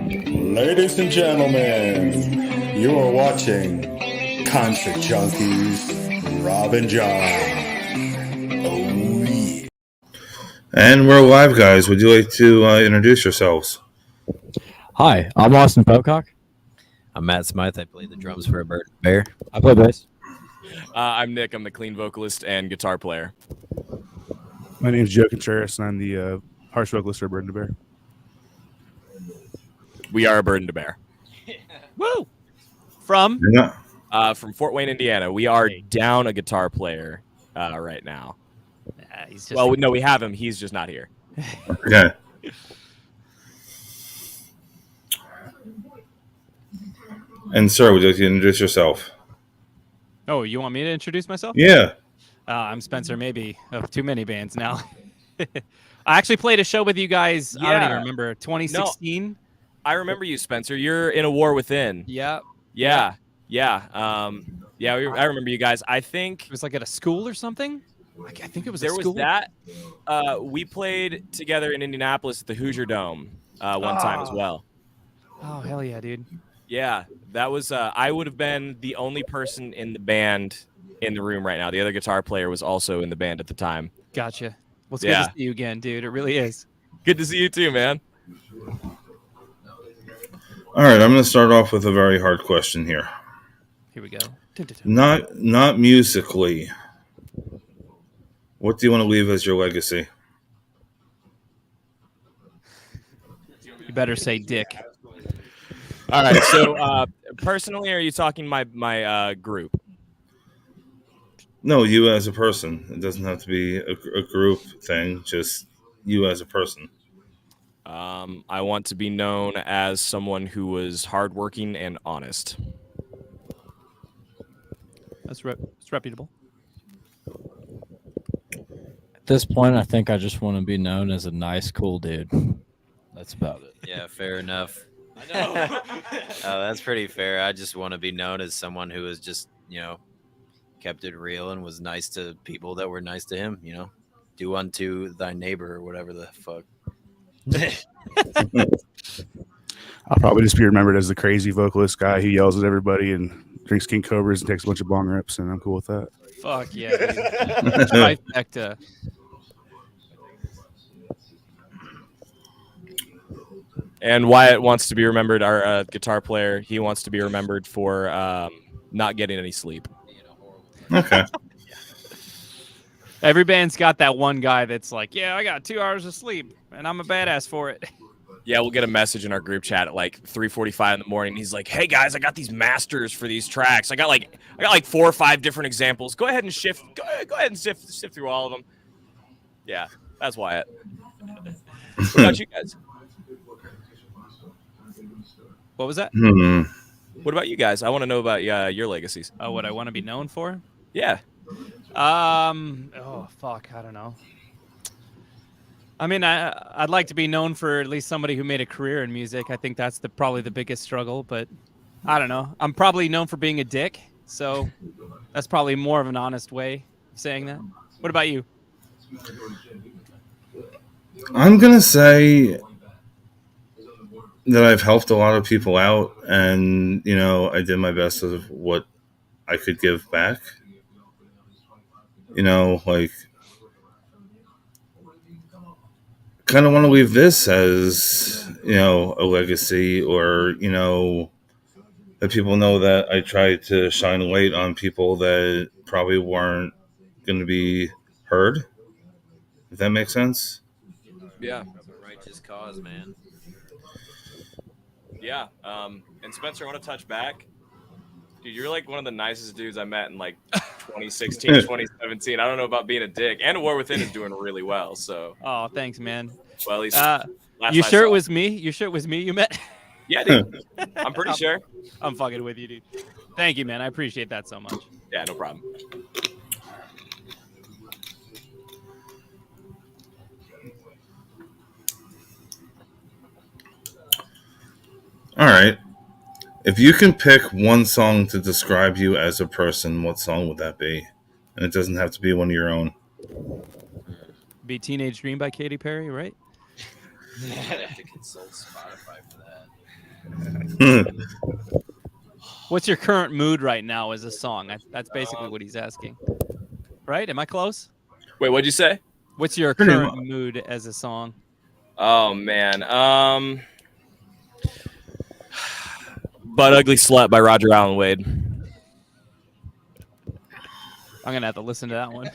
Ladies and gentlemen, you are watching Concert Junkies, Rob and John. Oh, yeah. And we're live, guys. Would you like to introduce yourselves? Hi, I'm Austin Pocock. I'm Matt Smythe. I play the drums for a Bird Bear. I play bass. I'm Nick. I'm the clean vocalist and guitar player. My name is Joe Contreras, and I'm the harsh vocalist for Bird and Bear. We are a Bird and a Bear. Woo! From Fort Wayne, Indiana. We are down a guitar player right now. He's just Well, no, we have him. He's just not here. Okay. And sir, would you like to introduce yourself? Oh, you want me to introduce myself? Yeah. I'm Spencer, maybe of too many bands now. I actually played a show with you guys. I don't even remember 2016. I remember you, Spencer. You're in A War Within. Yeah. I remember you guys. I think It was like at a school or something. I think it was. there a school. was that. We played together in Indianapolis at the Hoosier Dome one time as well. Oh hell yeah, dude! Yeah, that was. I would have been the only person in the band in the room right now. The other guitar player was also in the band at the time. Gotcha. Well, it's good to see you again, dude. It really is. Good to see you too, man. All right, I'm going to start off with a very hard question here. Here we go. Not musically. What do you want to leave as your legacy? You better say dick. All right. So, personally, are you talking my group? No, you as a person. It doesn't have to be a group thing. Just you as a person. I want to be known as someone who was hardworking and honest. That's it's reputable. At this point, I think I just want to be known as a nice, cool dude. That's about it. Yeah, fair enough. I know. That's pretty fair. I just want to be known as someone who has just, kept it real and was nice to people that were nice to him, Do unto thy neighbor or whatever the fuck. I'll probably just be remembered as the crazy vocalist guy who yells at everybody and drinks King Cobras and takes a bunch of bong rips, and I'm cool with that. Fuck yeah, dude. Trifecta. And Wyatt wants to be remembered, our guitar player. He wants to be remembered for not getting any sleep. Okay. Every band's got that one guy that's like, yeah, I got 2 hours of sleep, and I'm a badass for it. Yeah, we'll get a message in our group chat at like 3:45 in the morning. He's like, "Hey guys, I got these masters for these tracks. I got like 4 or 5 different examples. Go ahead and sift through all of them." Yeah, that's Wyatt. What about you guys? What was that? What about you guys? I want to know about your legacies. Oh, what I want to be known for? Yeah. Oh fuck, I don't know. I mean, I'd like to be known for at least somebody who made a career in music. I think that's probably the biggest struggle, but I don't know. I'm probably known for being a dick, so that's probably more of an honest way of saying that. What about you? I'm going to say that I've helped a lot of people out, and, I did my best of what I could give back. Kind of want to leave this as, a legacy, or, that people know that I tried to shine a light on people that probably weren't going to be heard. If that makes sense? Yeah. It's a righteous cause, man. Yeah. And Spencer, I want to touch back. Dude, you're like one of the nicest dudes I met in like 2016, 2017. I don't know about being a dick. And A War Within is doing really well. So. Oh, thanks, man. Well, at least. You sure it was me? You sure it was me you met? Yeah, dude. I'm pretty sure. I'm fucking with you, dude. Thank you, man. I appreciate that so much. Yeah, no problem. All right. If you can pick one song to describe you as a person, what song would that be? And it doesn't have to be one of your own. Be Teenage Dream by Katy Perry, right? I'd have to consult Spotify for that. What's your current mood right now as a song? That's basically what he's asking. Right? Am I close? Wait, what'd you say? What's your current mood as a song? Oh man. Butt Ugly Slut by Roger Allen Wade. I'm gonna have to listen to that one.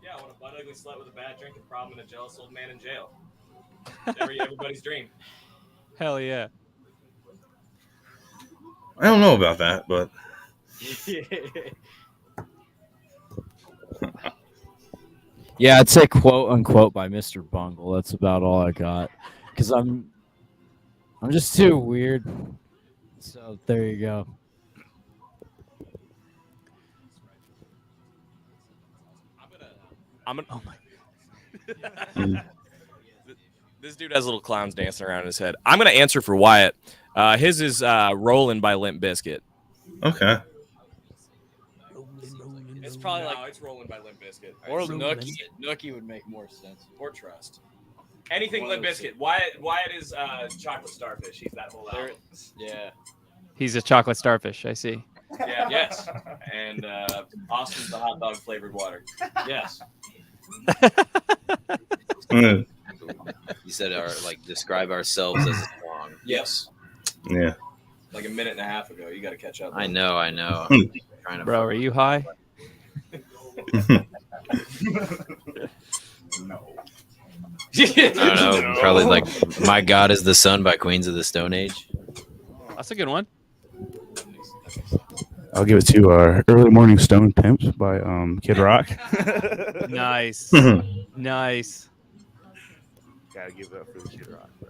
Yeah, I want a butt ugly slut with a bad drinking problem and a jealous old man in jail. Everybody's dream. Hell yeah. I don't know about that, but Yeah, I'd say quote unquote by Mr. Bungle. That's about all I got. Because I'm just too weird. So there you go. I'm gonna. Oh my. This dude has little clowns dancing around in his head. I'm gonna answer for Wyatt. His is "Rollin'" by Limp Bizkit. okay. It's probably it's "Rollin'" by Limp Bizkit. Or Nookie. Nookie would make more sense. Or Trust. Anything Limp Bizkit. Wyatt is Chocolate Starfish. He's that whole album. Yeah. He's a chocolate starfish, I see. Yeah. Yes. And Austin's the hot dog flavored water. Yes. Mm, You said describe ourselves as a song. Yes. yeah. Like a minute and a half ago. You got to catch up. I know. I'm trying to. Bro, are you high? I don't know. Probably like "My God Is the Sun" by Queens of the Stone Age. That's a good one. I'll give it to Early Morning Stone Pimps by Kid Rock. Nice. Nice. Gotta give it up for the Kid Rock, bro.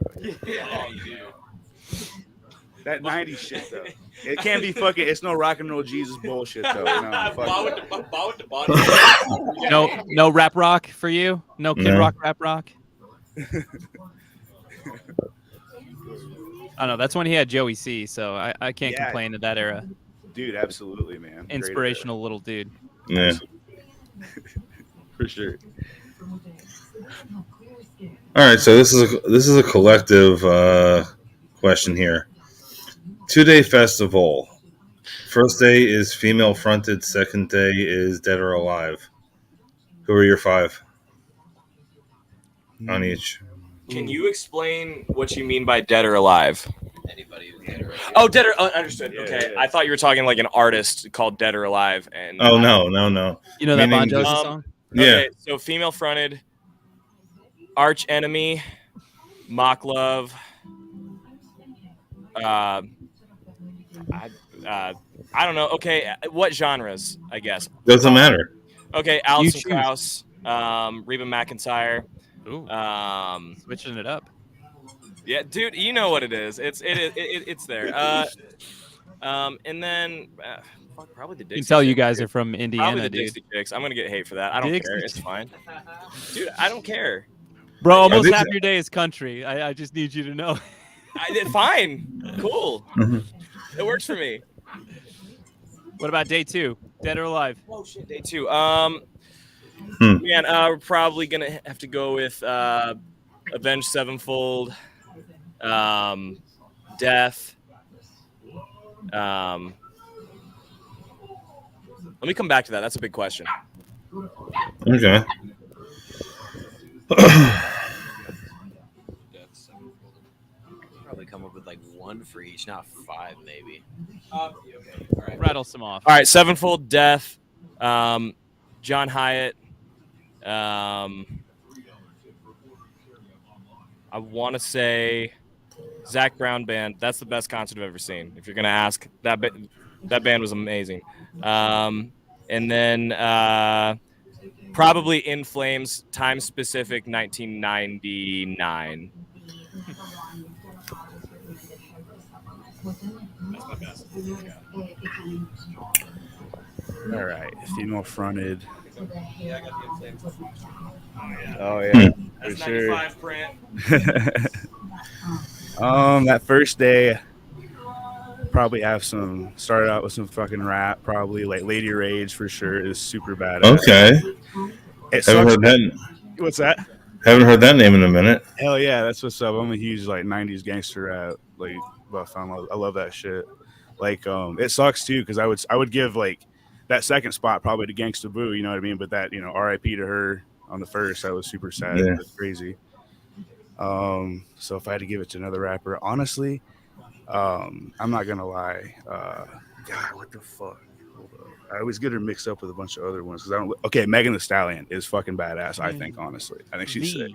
That 90s shit, though. It can't be fucking, it's no rock and roll Jesus bullshit, though. No, fuck it. No rap rock for you? No Kid No. Rock rap rock? I don't know. That's when he had Joey C, so I can't Yeah. complain to that era. Dude, absolutely, man. Great Inspirational little dude. Yeah. for sure. All right, so this is a collective question here. 2-day festival. First day is female fronted. Second day is Dead or Alive. Who are your 5 on each? Can you explain what you mean by dead or alive? Anybody who's dead or alive. Oh, dead or understood. Yeah, Okay, yeah. I thought you were talking like an artist called Dead or Alive. And Oh no. You know that Bon Meaning Jovi just- song? Yeah. Okay, so female fronted, Arch Enemy, Mock Love. I don't know. Okay, what genres? I guess. Doesn't matter. Okay, Alison choose. Krauss, Reba McEntire. Ooh, switching it up. Yeah, dude, you know what it is. It's there. And then probably the Dixie. You can tell you Chicks, guys dude. are from Probably Indiana, the dude. Dixie Chicks. I'm gonna get hate for that. I don't Dixie care. It's fine, dude. I don't care. Bro, almost think- half your day is country. I just need you to know. Fine, cool. Mhm. It works for me. What about day 2? Dead or alive? Oh shit, day 2. Hmm. Man, we're probably gonna have to go with Avenged Sevenfold, Death. Let me come back to that. That's a big question. Okay. Probably come up with like 1 for each, not 5 maybe. Okay. All right. Rattle some off. All right. Sevenfold, Death, John Hyatt. I want to say Zach Brown Band. That's the best concert I've ever seen. If you're gonna ask, that band was amazing. And then probably In Flames, Time Specific, 1999. That's my best. All right. Female fronted. Yeah, I got the In Flames. Oh, yeah. For That's sure. 95 print. That first day, probably have started out with some fucking rap, probably like Lady Rage for sure is super badass. Okay. It Haven't sucks, heard that. What's that? Haven't heard that name in a minute. Hell yeah, that's what's up. I'm a huge like '90s gangster rap like buff. I love that shit. Like it sucks too because I would give like that second spot probably to Gangsta Boo. You know what I mean? But that R.I.P. to her on the first. That was super sad. Yeah. That's crazy. So if I had to give it to another rapper, honestly, I'm not gonna lie. God, what the fuck? Hold up. I always get her mixed up with a bunch of other ones because I don't. Okay, Megan Thee Stallion is fucking badass. I think honestly, I think she's sick.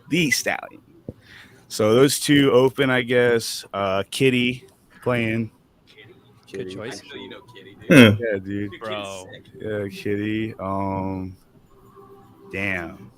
The Stallion. So those two open, I guess. Kitty playing. Good choice. I know you know Kitty, dude. Hmm. Yeah, dude. Bro. Yeah, Kitty. Damn.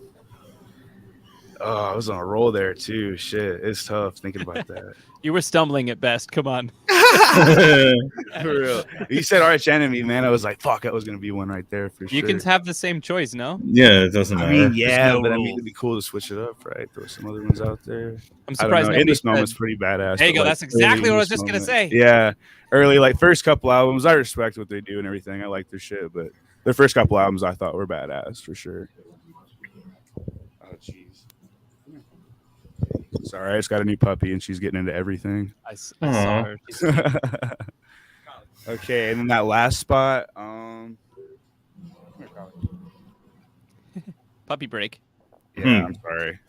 Oh, I was on a roll there too. Shit, it's tough thinking about that. You were stumbling at best. Come on. For real. You said Arch Enemy, man. I was like, fuck, that was gonna be one right there for sure. You can have the same choice, no? Yeah, it doesn't I matter. mean, yeah, no but I mean, rules. it'd be cool to switch it up, right? Throw some other ones out there. I'm I don't surprised know. In nobody this moment's said- pretty badass. There you but, go. like, That's exactly early what I in was this just gonna moment- say. Yeah, early like first couple albums, I respect what they do and everything. I like their shit, but their first couple albums I thought were badass for sure. Oh jeez. Sorry, I just got a new puppy and she's getting into everything. I saw her. She's- Okay, and then that last spot, Puppy break. yeah, I'm sorry.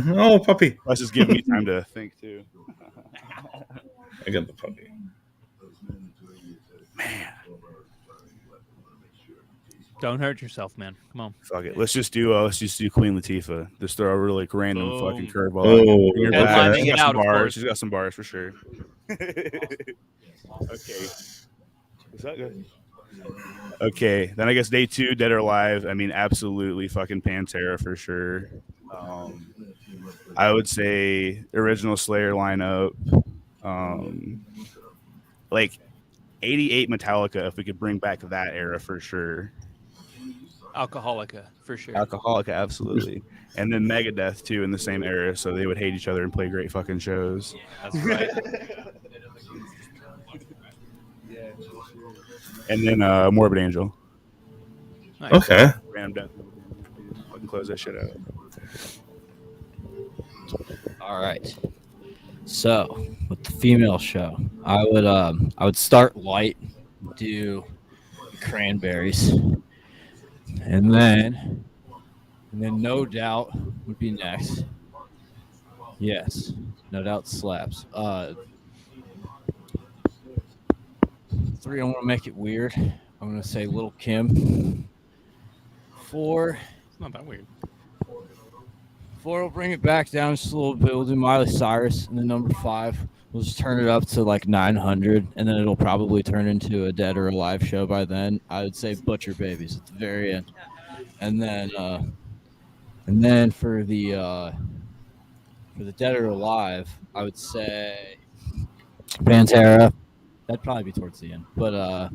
Oh, puppy. Plus, just giving me time to think too. I got the puppy. Don't hurt yourself, man. Come on. Fuck it. Let's just do Queen Latifah. Just throw a really like, random Boom. fucking curveball. Oh, Bring her okay. back. Headlining She's it got out, some of bars. course. She's got some bars for sure. Okay. Is that good? Okay, then I guess day 2, Dead or Alive. I mean, absolutely fucking Pantera for sure. I would say original Slayer lineup. Like 88 Metallica, if we could bring back that era for sure. Alcoholica, for sure. Alcoholica, absolutely. And then Megadeth too in the same era, so they would hate each other and play great fucking shows. That's right. And then Morbid Angel. Nice. Okay. Random Death. Fucking close that shit out. All right. So with the female show, I would start light, do Cranberries, and then No Doubt would be next. Yes, No Doubt slaps. 3, I want to make it weird. I'm gonna say Lil' Kim. 4. It's not that weird. 4 will bring it back down just a little bit. We'll do Miley Cyrus, and then number 5, we'll just turn it up to like 900, and then it'll probably turn into a Dead or Alive show by then. I would say Butcher Babies at the very end, and then for the Dead or Alive, I would say Pantera. That'd probably be towards the end, but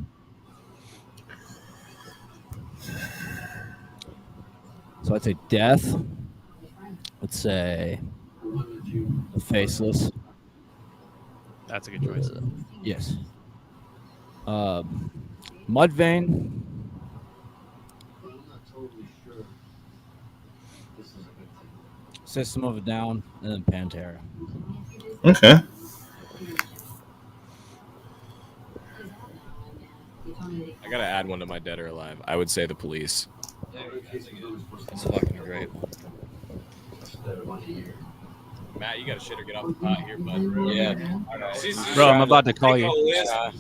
so I'd say Death. Let's say The Faceless. That's a good choice. Yes. Mudvayne. System of a Down, and then Pantera. Okay. I gotta add one to my Dead or Alive. I would say The Police. It's fucking great. Matt, you gotta shit or get off the pot here, bud. Yeah. Bro, I'm about to call you.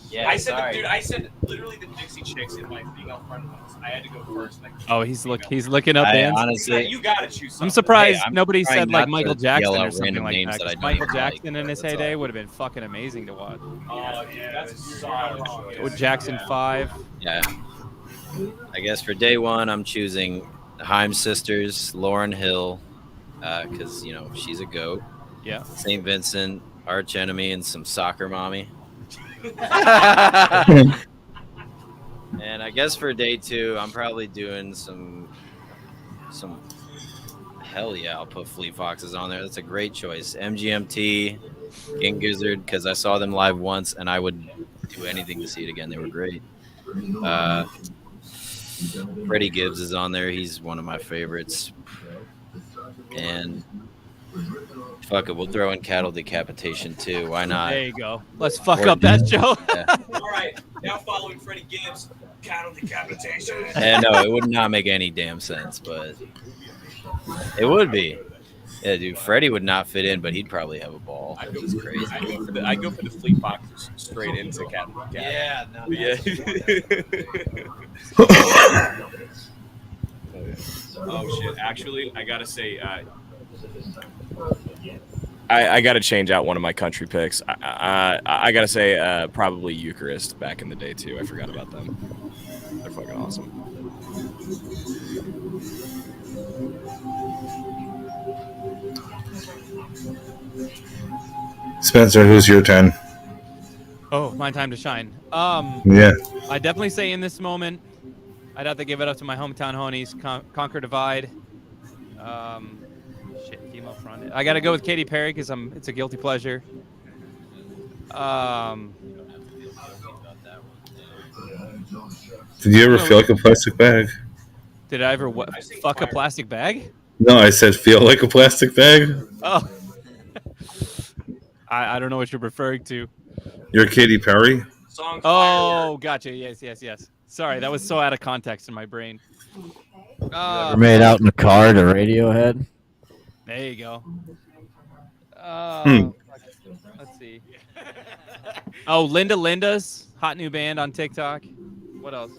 Yeah, I said, sorry. dude, I said literally the Dixie Chicks in my female friend list. I had to go first. Like, Oh, he's looking up I bands. honestly, you gotta choose. I'm Something. surprised Hey, I'm nobody trying said like not Michael to Jackson yell or out something random like names that. that I 'cause don't Michael like. Jackson in his That's heyday all. would have been fucking amazing to watch. Oh yeah, that's a solid choice. With Jackson 5. yeah. I guess for day 1, I'm choosing the Haim sisters, Lauryn Hill, because you know she's a goat. Yeah. St. Vincent, Arch Enemy, and some Soccer Mommy. And I guess for day 2, I'm probably doing some. Hell yeah, I'll put Fleet Foxes on there. That's a great choice. MGMT, King Gizzard, because I saw them live once, and I would do anything to see it again. They were great. Freddie Gibbs is on there. He's one of my favorites. and fuck it, we'll throw in cattle decapitation too. Why not? There you go. Let's fuck Or- up that show. Yeah. All right, now following Freddie Gibbs, cattle decapitation. And no, it would not make any damn sense, but it would be. Yeah, dude, Freddie would not fit in, but he'd probably have a ball. I'd go, It's crazy. I'd go for the Fleet Foxes straight into cat. Yeah, no, Yeah. Oh shit! Actually, I gotta say, I gotta change out one of my country picks. I gotta say, probably Eucharist back in the day too. I forgot about them. They're fucking awesome. Spencer, who's your 10? Oh, my time to shine. Yeah. I definitely say in this moment, I'd have to give it up to my hometown Honies, Conquer Divide. Shit, Chemo Front. I got to go with Katy Perry because it's a guilty pleasure. Did you ever feel like a plastic bag? Did I ever fuck a plastic bag? No, I said feel like a plastic bag. Oh. I don't know what you're referring to. You're Katy Perry? Song Oh, gotcha. Yes. Sorry, that was so out of context in my brain. Ever made out in the car to Radiohead? There you go. Hmm. Let's see. Oh, Linda's hot new band on TikTok. What else?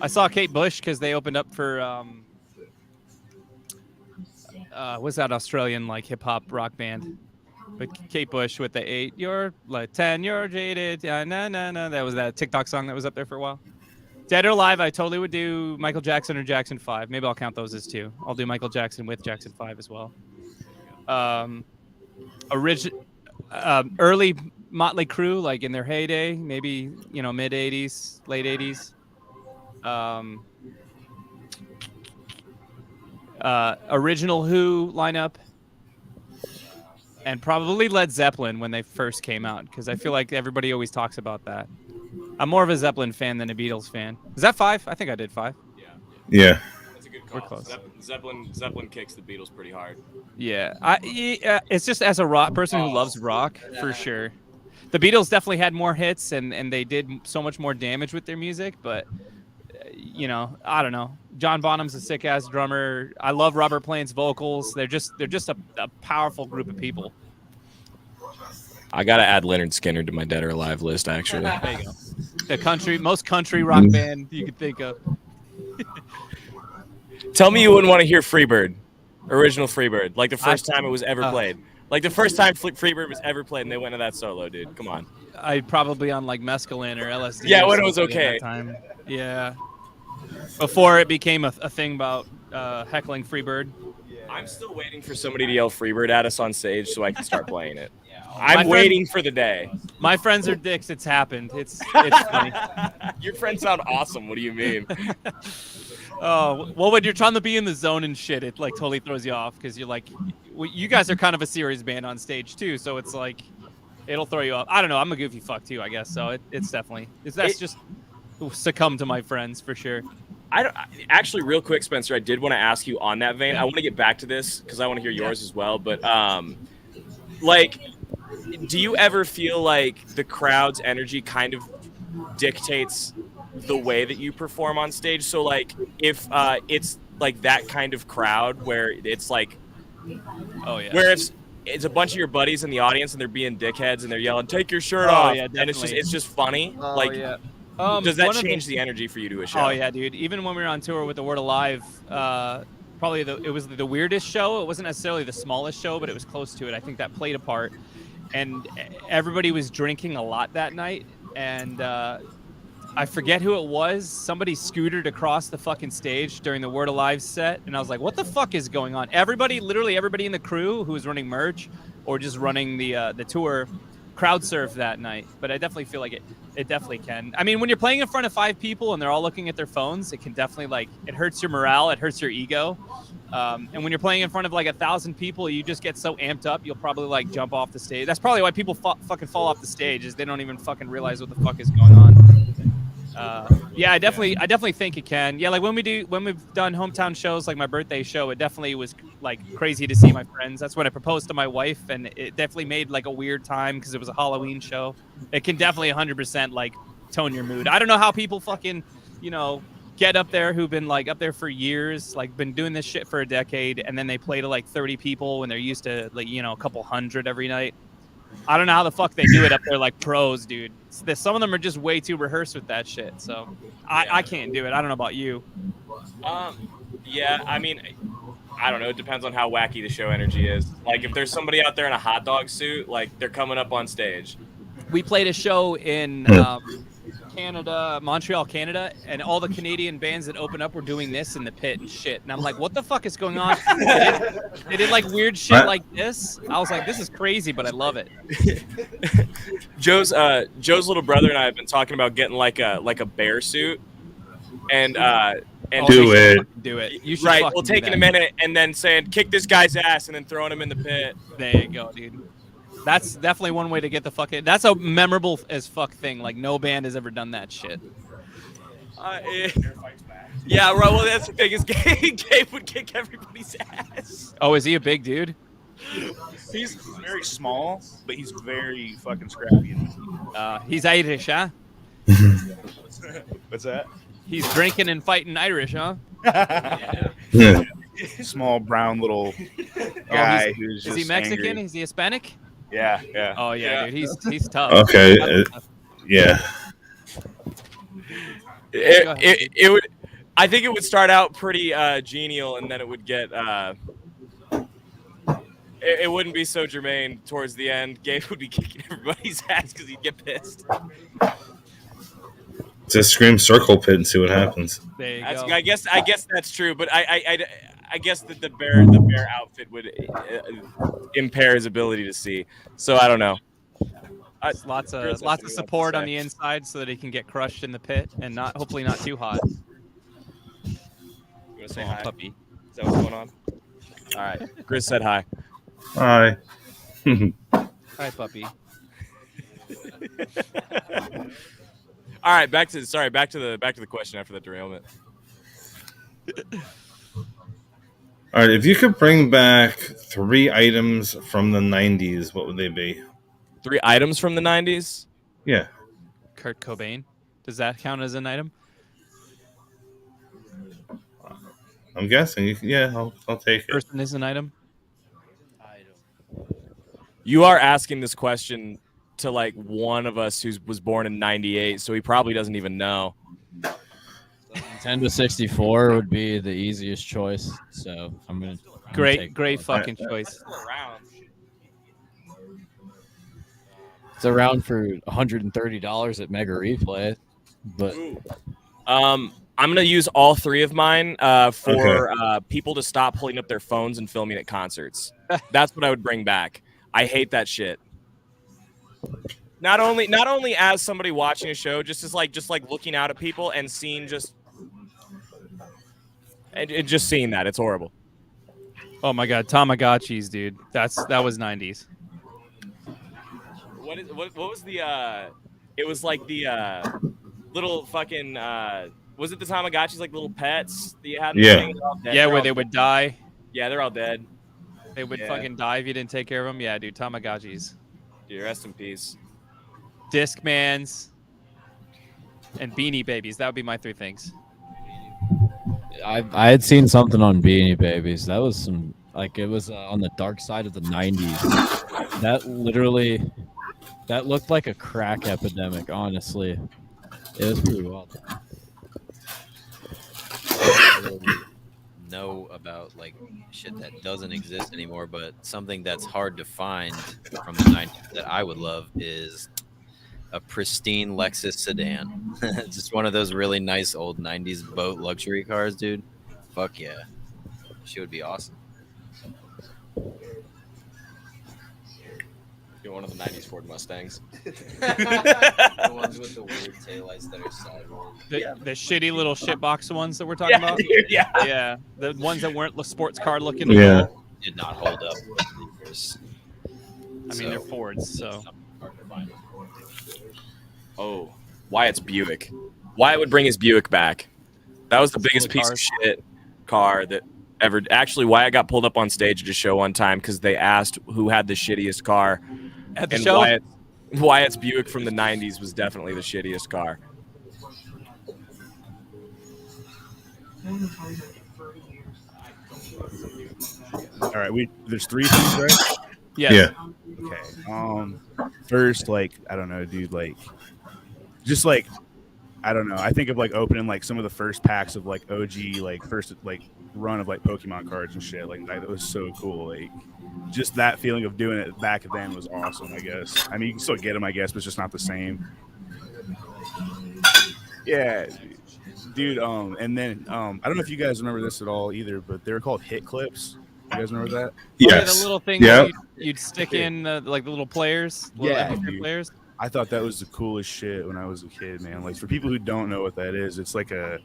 I saw Kate Bush because they opened up for what's that Australian like hip hop rock band? But Kate Bush with the 8, you're like 10, you're jaded. Na. That was that TikTok song that was up there for a while. Dead or Alive, I totally would do Michael Jackson or Jackson 5. Maybe I'll count those as 2. I'll do Michael Jackson with Jackson 5 as well. Early Motley Crue, like in their heyday, maybe mid 80s, late 80s. Original Who lineup, and probably Led Zeppelin when they first came out, because I feel like everybody always talks about that. I'm more of a Zeppelin fan than a Beatles fan. Is that 5? I think I did 5. Yeah. That's a good We're call. close. Zeppelin kicks the Beatles pretty hard. Yeah, it's just as a rock person who loves rock, for sure. The Beatles definitely had more hits, and they did so much more damage with their music, but I don't know. John Bonham's a sick ass drummer. I love Robert Plant's vocals. They're just a powerful group of people. I gotta add Leonard Skinner to my Dead or Alive list, actually. There you go. The most country rock band you could think of. Tell me you wouldn't want to hear Freebird, original Freebird, like the first time it was ever played. Like the first time Freebird was ever played, and they went to that solo, dude. Come on. I'd probably on like mescaline or LSD. Yeah, or when it was something at okay. that time. Yeah. Before it became a thing about heckling Freebird. I'm still waiting for somebody to yell Freebird at us on stage so I can start playing it. My I'm waiting for the day. My friends are dicks. It's happened. It's funny. Your friends sound awesome. What do you mean? Oh, well, when you're trying to be in the zone and shit, it like totally throws you off because you're like, you guys are kind of a serious band on stage too, so it's like, it'll throw you off. I don't know. I'm a goofy fuck too, I guess. So it's definitely just succumb to my friends for sure. Actually, real quick, Spencer, I did want to ask you on that vein. I want to get back to this because I want to hear yours as well. But like, do you ever feel like the crowd's energy kind of dictates the way that you perform on stage? So like, if it's like that kind of crowd where it's like, oh yeah, where it's a bunch of your buddies in the audience and they're being dickheads and they're yelling, "Take your shirt Oh, off," yeah, and it's just funny. Oh, like, yeah. does that one of the- change the energy for you to a show? Oh yeah, dude. Even when we were on tour with the Word Alive, probably it was the weirdest show. It wasn't necessarily the smallest show, but it was close to it. I think that played a part. And everybody was drinking a lot that night. And I forget who it was. Somebody scootered across the fucking stage during the Word Alive set, and I was like, "What the fuck is going on?" Literally everybody in the crew who was running merch or just running the tour crowd surfed that night. But I definitely feel like it definitely can. I mean, when you're playing in front of 5 people and they're all looking at their phones, it can definitely it hurts your morale, it hurts your ego. And when you're playing in front of like 1,000 people, you just get so amped up, you'll probably like jump off the stage. That's probably why people fucking fall off the stage, is they don't even fucking realize what the fuck is going on. Yeah, I definitely think it can. Yeah, like when we've done hometown shows, like my birthday show, it definitely was like crazy to see my friends. That's when I proposed to my wife, and it definitely made like a weird time because it was a Halloween show. It can definitely 100% like tone your mood. I don't know how people fucking, you know, get up there who've been like up there for years, like been doing this shit for a decade, and then they play to like 30 people when they're used to like, you know, a couple hundred every night. I don't know how the fuck they do it up there like pros, dude. Some of them are just way too rehearsed with that shit. So I can't do it. I don't know about you. Yeah, I mean, I don't know. It depends on how wacky the show energy is. Like, if there's somebody out there in a hot dog suit, like, they're coming up on stage. We played a show in Canada, Montreal, Canada, and all the Canadian bands that open up were doing this in the pit and shit. And I'm like, what the fuck is going on? They did like weird shit like this. I was like, this is crazy, but I love it. Joe's little brother and I have been talking about getting like a bear suit, and Do it. Do it. You should right. fucking Well, do taking that. a minute and then saying, "Kick this guy's ass," and then throwing him in the pit. There you go, dude. That's definitely one way to get the fucking. That's a memorable as fuck thing. Like no band has ever done that shit. Yeah, right. Well, that's the thing is, Gabe would kick everybody's ass. Oh, is he a big dude? He's very small, but he's very fucking scrappy. He's Irish, huh? What's that? He's drinking and fighting Irish, huh? Yeah. Small brown little guy who's Is just he Mexican? angry. Is he Hispanic? Yeah. Oh yeah, dude. He's tough. Okay. Yeah. It would. I think it would start out pretty genial, and then it would get. It wouldn't be so germane towards the end. Gabe would be kicking everybody's ass because he'd get pissed. Just scream circle pit and see what happens. There you That's, go. I guess that's true, but I guess that the bear outfit would impair his ability to see. So I don't know. Lots Chris, of that's what support you on the inside so that he can get crushed in the pit and hopefully not too hot. You want to say Oh, hi? puppy. Is that what's going on? All right. Chris said hi. Hi. Hi, puppy. All right, back to the question after the derailment. All right. If you could bring back 3 items from the 90s, what would they be? 3 items from the 90s? Yeah. Kurt Cobain. Does that count as an item? I'm guessing. Yeah, I'll take it. Person is an item. You are asking this question to like one of us who was born in 98, so he probably doesn't even know. Nintendo 64 would be the easiest choice. So I'm gonna. Great fucking choice. It's around for $130 at Mega Replay, but I'm gonna use all 3 of mine for people to stop pulling up their phones and filming at concerts. That's what I would bring back. I hate that shit. Not only as somebody watching a show, just like looking out at people and seeing just seeing that. It's horrible. Oh my god, Tamagotchis, dude. That was 90s. What was the it was like the little fucking was it the Tamagotchis, like little pets that you had? Yeah. Yeah, where they would die. Yeah, they're all dead. They would Yeah. fucking die if you didn't take care of them. Yeah, dude, Tamagotchis. Dude, rest in peace. Discmans and Beanie Babies. That would be my 3 things. I had seen something on Beanie Babies. That was some it was on the dark side of the 90s. That looked like a crack epidemic. Honestly, it was pretty wild. Know about like shit that doesn't exist anymore, but something that's hard to find from the 90s that I would love is a pristine Lexus sedan. Just one of those really nice old 90s boat luxury cars, dude. Fuck yeah. She would be awesome. You're one of the 90s Ford Mustangs. The ones with the weird taillights that are sideways. The shitty little shitbox ones that we're talking about. Dude, yeah. Yeah, the ones that weren't sports car looking. Yeah. Did not hold up with sleepers. I mean, they're Fords, so. Oh, Wyatt's Buick. Wyatt would bring his Buick back. That was the biggest Full of piece of shit car that ever. Actually, Wyatt got pulled up on stage at a show one time because they asked who had the shittiest car, At the and show? Wyatt's Buick from the '90s was definitely the shittiest car. All right, there's 3 things, right? Yes. Yeah. Okay. First, like, I don't know, dude, like, just like, I don't know. I think of like opening like some of the first packs of like OG, like first like run of like Pokemon cards and shit. Like that was so cool. Like just that feeling of doing it back then was awesome. I guess. I mean, you can still get them, I guess, but it's just not the same. Yeah, dude. And then I don't know if you guys remember this at all either, but they were called hit clips. You guys remember that? Yeah, Yes. the little thing Yeah. that you'd stick in like the little players. Little Yeah, MP3 dude. players. I thought that was the coolest shit when I was a kid, man. Like for people who don't know what that is, it's like I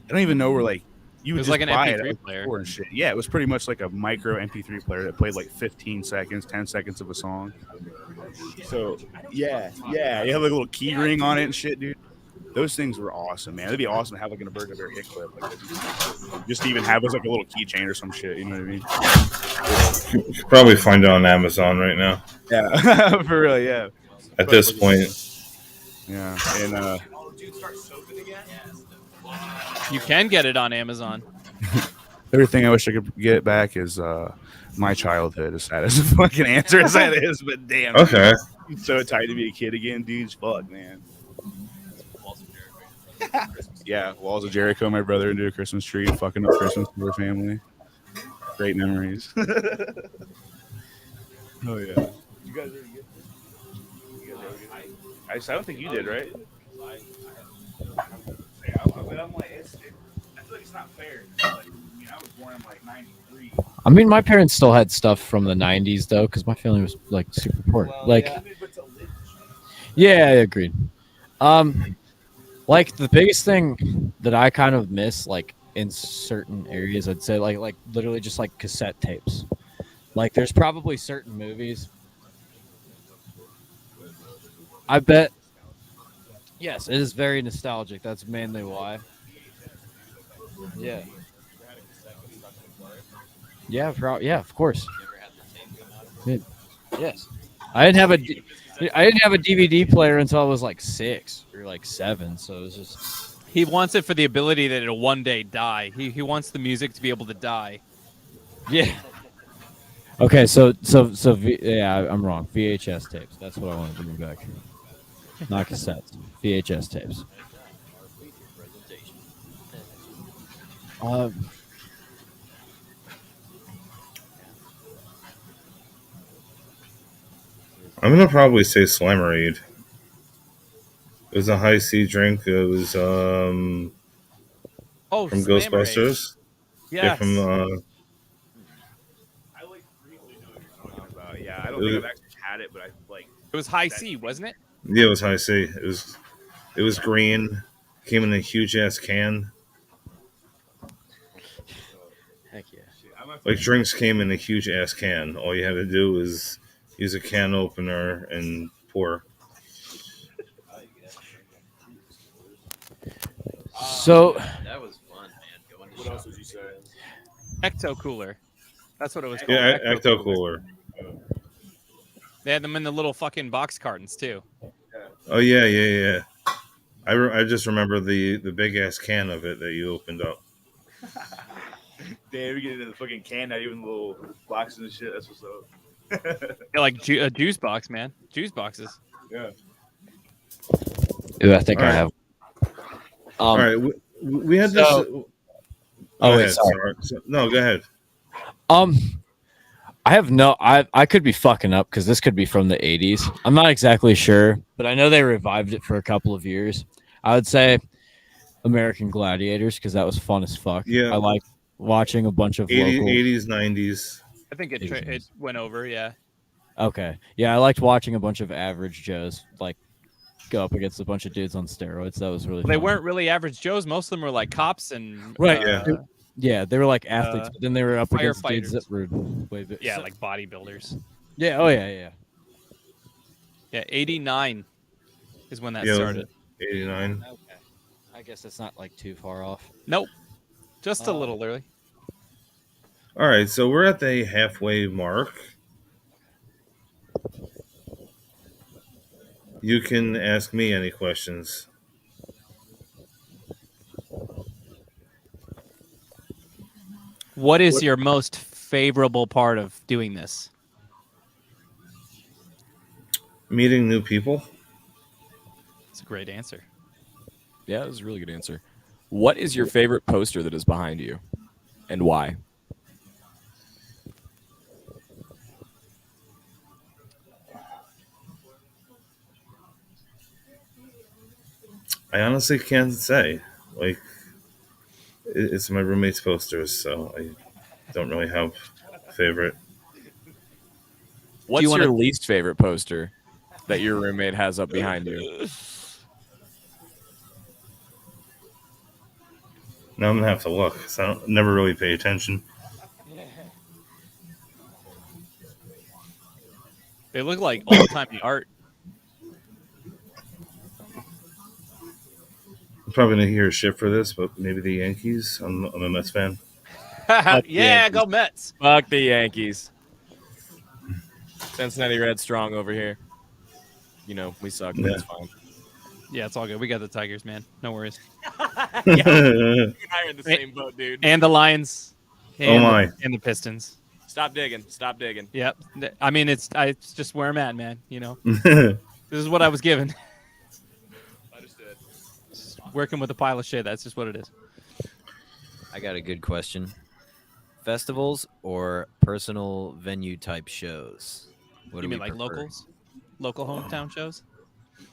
don't even know where like you would It was just like an buy MP3 it at player. the store and shit. Yeah, it was pretty much like a micro MP3 player that played like 15 seconds, 10 seconds of a song. So yeah, you have like a little key ring on it and shit, dude. Those things were awesome, man. It'd be awesome to have like in a Burger Bear hit clip, like just to even have as like a little keychain or some shit. You know what I mean? You could probably find it on Amazon right now. Yeah, for real, yeah. At this point, Yeah, and You can get it on Amazon. everything I wish I could get back is my childhood, as sad as a fucking answer as that is. But damn, okay. dude, it's so tight to be a kid again, dude. Fuck, man. Yeah, Walls of Jericho, my brother into a Christmas tree, fucking up Christmas for our family. Great memories. Oh yeah. You guys already get I don't think you did, right? I'm like, I feel like it's not fair. Like, I was born in like '93. I mean, my parents still had stuff from the '90s though, because my family was like super poor. Yeah, I agreed. Like the biggest thing that I kind of miss, like in certain areas, I'd say like literally just like cassette tapes. Like there's probably certain movies. I bet. Yes, it is very nostalgic. That's mainly why. Yeah. Yeah, yeah, of course. Yes. I didn't have a DVD player until I was like 6 or like 7, so it was just He wants it for the ability that it'll one day die. He wants the music to be able to die. yeah. Okay, yeah, I'm wrong. VHS tapes. That's what I want to bring back. Not cassettes. VHS tapes. I'm gonna probably say Slimerade. It was a high C drink. It was Oh, from Slammerade. Ghostbusters. Yes. Yeah, from I like briefly know what you're talking about. Yeah, I don't think I've actually had it, but I like. It was High C, wasn't it? yeah, it was high C. It was green. Came in a huge ass can. Heck yeah. Like drinks came in a huge ass can. All you had to do was use a can opener and pour. So That was fun, man. Going to What else would you say? Ecto Cooler. That's what it was called. Yeah, Ecto Cooler. They had them in the little fucking box cartons too. Oh yeah. I just remember the big ass can of it that you opened up. Damn, we get into the fucking can, not even little boxes and shit. That's what's up. Yeah, like a juice box, man. Juice boxes. Yeah. Ooh, I think All I right. have. All right, we had this. Oh, Go wait, ahead, sorry. No, go ahead. I have no. I could be fucking up because this could be from the '80s. I'm not exactly sure, but I know they revived it for a couple of years. I would say American Gladiators because that was fun as fuck. Yeah. I like watching a bunch of 80s, 90s. I think it went over. Yeah. Okay, yeah, I liked watching a bunch of average Joes like go up against a bunch of dudes on steroids. That was really. They fun. weren't really average Joes. Most of them were like cops and Right. Yeah. Yeah, they were like athletes, but then they were up against dudes firefighters. that were way big. yeah, like bodybuilders. Yeah. Oh yeah. Yeah, 89 is when that Yeah, started. 89. Okay. I guess that's not like too far off. Nope, just a little early. All right, so we're at the halfway mark. You can ask me any questions. What is your most favorable part of doing this? Meeting new people. It's a great answer. Yeah, that was a really good answer. What is your favorite poster that is behind you, and why? I honestly can't say. Like, it's my roommate's posters, so I don't really have a favorite. What's wanna- your least favorite poster that your roommate has up behind you? Now I'm gonna have to look because I don't never really pay attention. They look like old-timey art. I'm probably gonna hear shit for this, but maybe the Yankees. I'm a Mets fan. Yeah, go Mets. Fuck the Yankees. Cincinnati Red strong over here. You know, we suck, but it's fine. Yeah, it's all good. We got the Tigers, man. No worries. You and I are in the same boat, dude. And the Lions. Oh my. And the Pistons. Stop digging. Stop digging. Yep. I mean, it's just where I'm at, man. You know, this is what I was given. Understood. Just working with a pile of shit. That's just what it is. I got a good question. Festivals or personal venue type shows? What You do mean we like prefer? locals? Local hometown shows?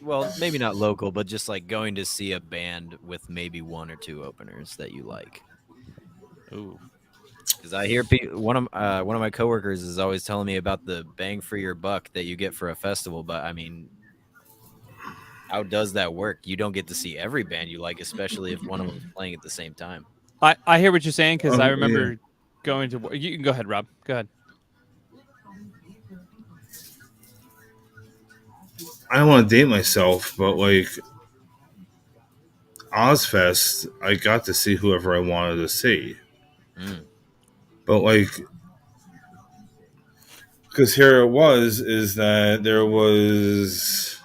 Well, maybe not local, but just like going to see a band with maybe one or two openers that you like. Ooh. Because I hear one of my coworkers is always telling me about the bang for your buck that you get for a festival. But I mean, how does that work? You don't get to see every band you like, especially if one of them is playing at the same time. I hear what you're saying because I Yeah. remember going to. You can go ahead, Rob. Go ahead. I don't want to date myself, but like Ozfest, I got to see whoever I wanted to see. Mm. But like, because here it was, is that there was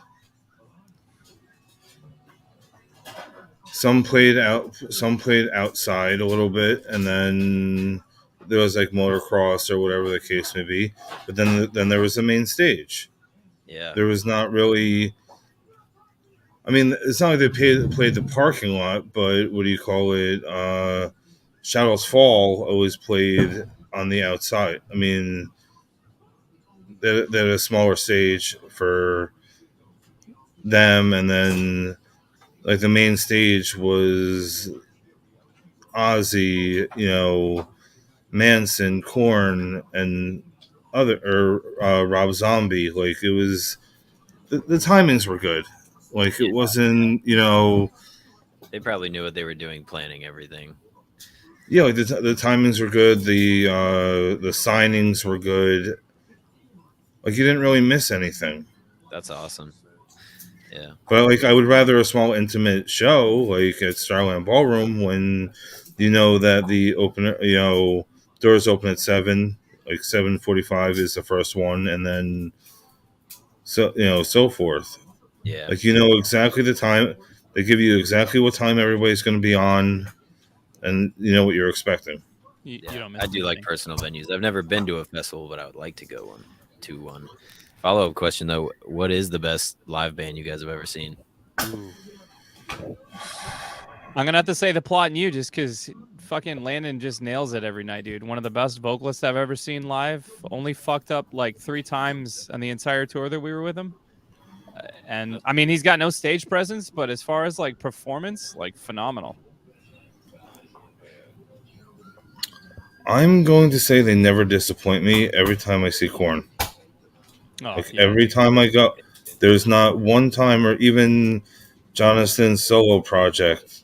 some played outside a little bit, and then there was like motocross or whatever the case may be. But then there was the main stage. Yeah. There was not really. I mean, it's not like they played the parking lot, but what do you call it? Shadows Fall always played on the outside. I mean, they had a smaller stage for them, and then like the main stage was Ozzy, Manson, Korn, and Rob Zombie. Like it was, the timings were good. Like it wasn't, They probably knew what they were doing, planning everything. Yeah, like the timings were good. The signings were good. Like you didn't really miss anything. That's awesome. Yeah. But like I would rather a small intimate show like at Starland Ballroom when you know that the opener, doors open at 7, like 7:45 is the first one, and then so forth. Yeah. Like you know exactly the time. They give you exactly what time everybody's going to be on, and you know what you're expecting. You Yeah, don't miss I do like anything. personal venues. I've never been to a festival, but I would like to go to one. Follow-up question though: what is the best live band you guys have ever seen? I'm gonna have to say the Plot and You just because fucking Landon just nails it every night, dude. One of the best vocalists I've ever seen live. Only fucked up like 3 times on the entire tour that we were with him. And I mean, he's got no stage presence, but as far as like performance, like phenomenal. I'm going to say they never disappoint me every time I see Korn. Oh, Like yeah. every time I go, there's not one time, or even Jonathan's solo project.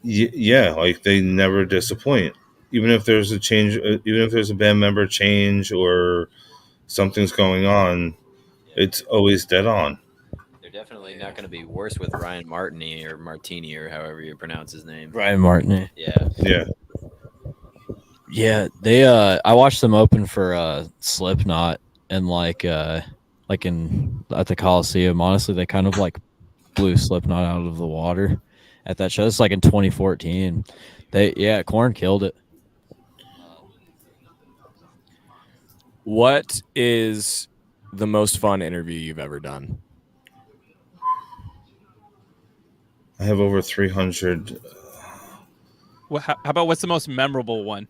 Yeah, like they never disappoint. Even if there's a change, even if there's a band member change or something's going on, it's always dead on. They're definitely not going to be worse with Ryan Martini or however you pronounce his name. Brian Martin. Yeah. Yeah. Yeah, they I watched them open for Slipknot and like in at the Coliseum. Honestly, they kind of like blew Slipknot out of the water at that show. It's like in 2014. Korn killed it. What is the most fun interview you've ever done? I have over 300. How about what's the most memorable one?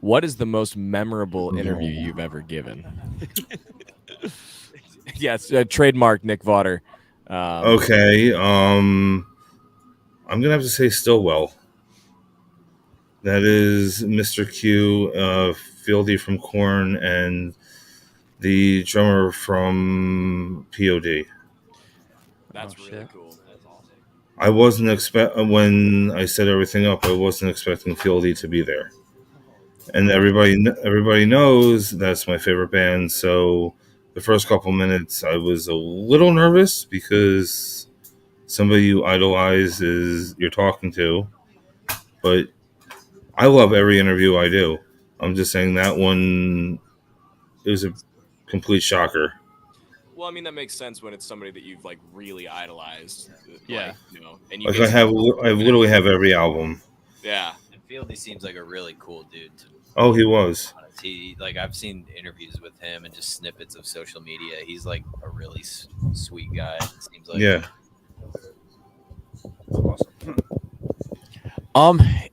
What is the most memorable interview you've ever given? Yes, trademark Nick Vaughter. Okay. I'm gonna have to say Stillwell. That is Mr. Q, Fieldy from Korn, and the drummer from POD. That's Oh, really shit. cool. That's awesome. I wasn't when I set everything up. I wasn't expecting Fieldy to be there, and everybody knows that's my favorite band. So the first couple minutes, I was a little nervous because somebody you idolize is you're talking to, but I love every interview I do. I'm just saying that one, it was a complete shocker. Well, I mean that makes sense when it's somebody that you've like really idolized. Yeah. Like, you know, and you Like get I literally have every album. yeah. And Fieldy seems like a really cool dude. To Oh, he was. he like I've seen interviews with him and just snippets of social media. He's like a really sweet guy. It seems like. Yeah.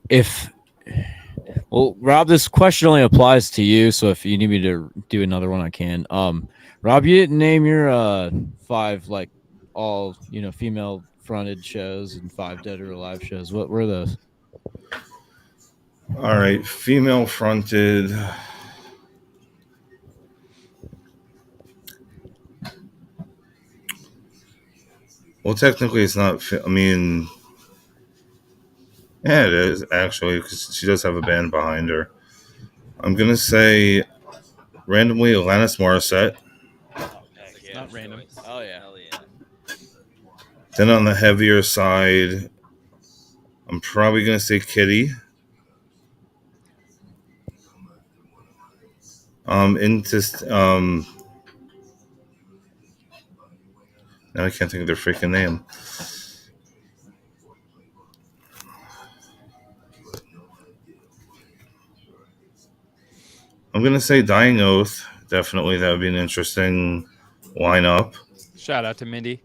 If well, Rob, this question only applies to you. So if you need me to do another one, I can. Rob, you didn't name your 5 like all female fronted shows and 5 dead or alive shows. What were those? All right, female fronted. Well, technically, it's not. I mean, yeah, it is actually because she does have a band behind her. I'm gonna say randomly Alanis Morissette. Not random. Oh yeah. Hell yeah. Then on the heavier side, I'm probably gonna say Kitty. Now I can't think of their freaking name. I'm gonna say Dying Oath. Definitely, that would be an interesting lineup. Shout out to Mindy.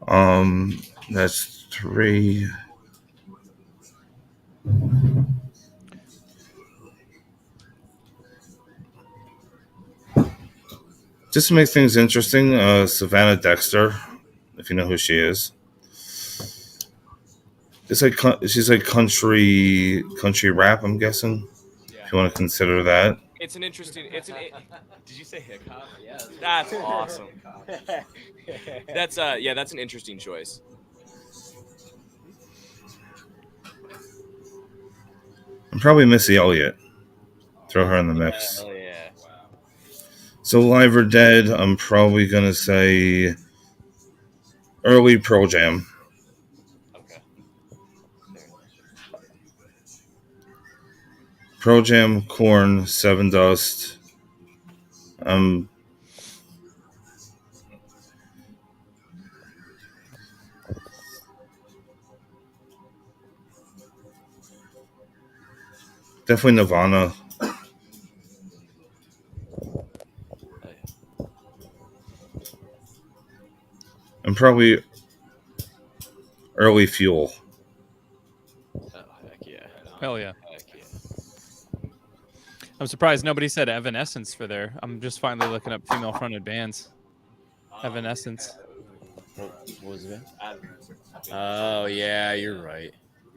That's 3. Just to make things interesting, Savannah Dexter, if you know who she is. It's like she's like country rap. I'm guessing, if you want to consider that. It's an interesting. Did you say hip hop? Yeah. That's awesome. That's that's an interesting choice. And probably Missy Elliott. Throw her in the mix. Hell yeah. So live or dead, I'm probably gonna say early Pearl Jam. Okay. Pearl Jam, Korn, Seven Dust. Definitely Nirvana. And probably early Fuel. Oh, heck yeah. Hell yeah. Heck yeah. I'm surprised nobody said Evanescence for there. I'm just finally looking up female fronted bands. Evanescence. What was it? Oh yeah, you're right.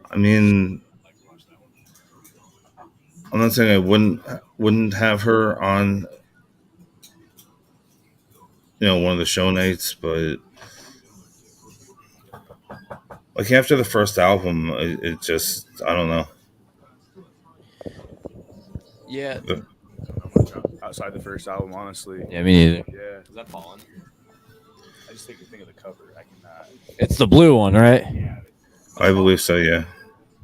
I mean, I'm not saying I wouldn't have her on, one of the show nights, but like after the first album, it just, I don't know. Yeah. Outside the first album, honestly. Yeah, me neither. Yeah. Is that fallen? I just think of the cover. I cannot. It's the blue one, right? I believe so, yeah.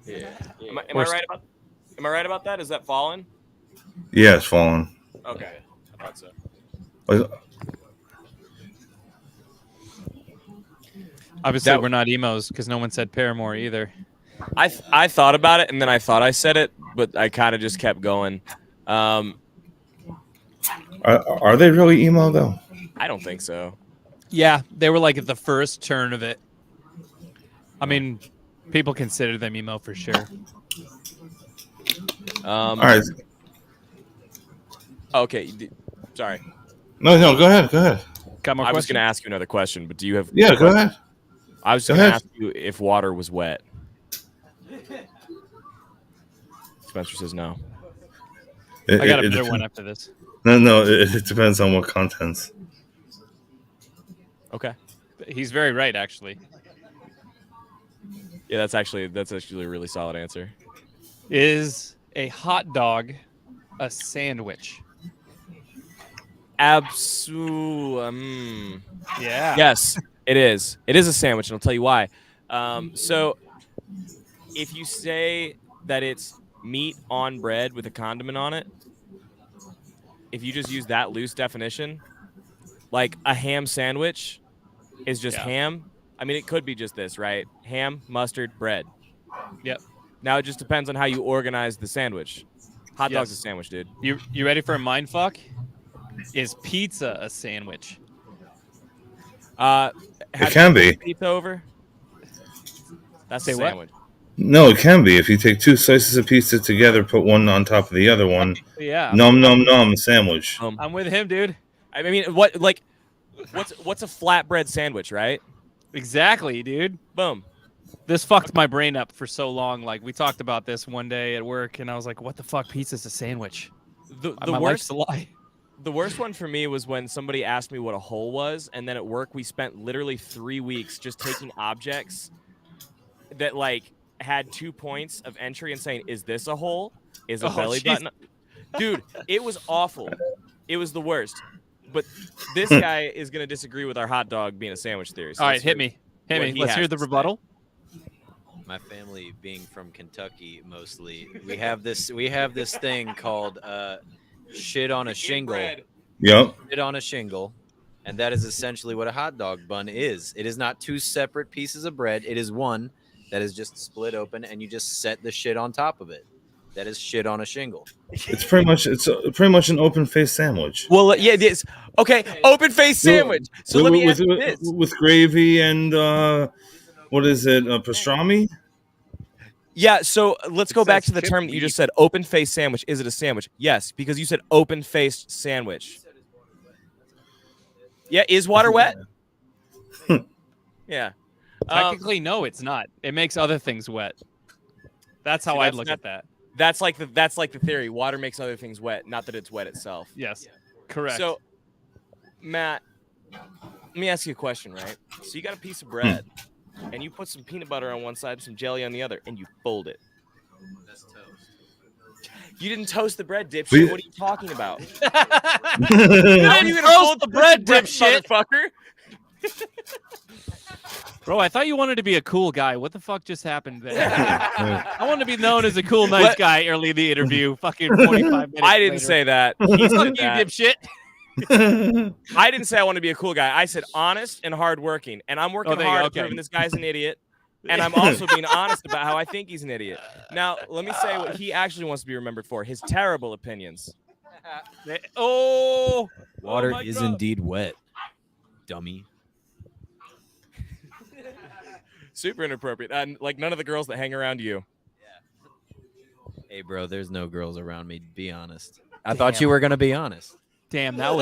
Yeah. Am I right about? Am I right about that? Is that Fallen? Yeah, it's Fallen. Okay, I thought so. Obviously, we're not emos because no one said Paramore either. I thought about it and then I thought I said it, but I kind of just kept going. Are they really emo though? I don't think so. Yeah, they were like at the first turn of it. I mean, people consider them emo for sure. All right. Okay. Sorry. No, go ahead. Got more I was questions? going to ask you another question, but do you have? Yeah, go ahead. I was Go going to ahead. ask you if water was wet. Spencer says no. I got a better one after this. No, it depends on what contents. Okay. He's very right, actually. Yeah, that's actually a really solid answer. Is a hot dog a sandwich? Yeah. Yes, it is. It is a sandwich, and I'll tell you why. So, if you say that it's meat on bread with a condiment on it, if you just use that loose definition, like a ham sandwich is just ham. I mean, it could be just this, right? Ham, mustard, bread. Yep. Now it just depends on how you organize the sandwich. Hot dog's a sandwich, dude. You ready for a mind fuck? Is pizza a sandwich? It can be. Pizza over. That's a sandwich. No, it can be. If you take two slices of pizza together, put one on top of the other one. Yeah. Nom sandwich. I'm with him, dude. I mean, what's a flatbread sandwich, right? Exactly, dude. Boom. This fucked my brain up for so long. Like, we talked about this one day at work, and I was like, what the fuck? Pizza's a sandwich. My life's a lie. The worst one for me was when somebody asked me what a hole was, and then at work we spent literally 3 weeks just taking objects that like had 2 points of entry and saying, "Is this a hole? Is a belly button?" Dude, it was awful. It was the worst. But this guy is gonna disagree with our hot dog being a sandwich theory. So all right, hit me. Let's hear the rebuttal. My family being from Kentucky, mostly, we have this thing called shit on a shingle. Yep. Shit on a shingle, and that is essentially what a hot dog bun is. It is not two separate pieces of bread. It is one that is just split open, and you just set the shit on top of it. That is shit on a shingle. It's pretty much an open faced sandwich. Well, yeah, it is. Okay, open faced sandwich. So let me ask you this. With gravy and what is it? Pastrami? Yeah, so let's go back to the term that you just said, open-faced sandwich. Is it a sandwich? Yes, because you said open-faced sandwich. Yeah, is water wet? Yeah. Technically, no, it's not. It makes other things wet. That's how I'd look at that. That's like the theory. Water makes other things wet, not that it's wet itself. Yes, correct. So, Matt, let me ask you a question, right? So you got a piece of bread. And you put some peanut butter on one side, some jelly on the other, and you fold it. That's toast. You didn't toast the bread, dipshit. What are you talking about? How are you gonna fold the bread, dipshit? Motherfucker. Bro, I thought you wanted to be a cool guy. What the fuck just happened there? I want to be known as a cool, nice guy early in the interview. Fucking 45 minutes I didn't later. say that. He said You that. dipshit. I didn't say I want to be a cool guy. I said honest and hardworking. And I'm working hard at proving this guy's an idiot. And I'm also being honest about how I think he's an idiot. Now, let me say what he actually wants to be remembered for. His terrible opinions. Water is indeed wet, dummy. Super inappropriate. Like none of the girls that hang around you. Hey, bro, there's no girls around me. Be honest. I thought you were gonna be honest. Damn, that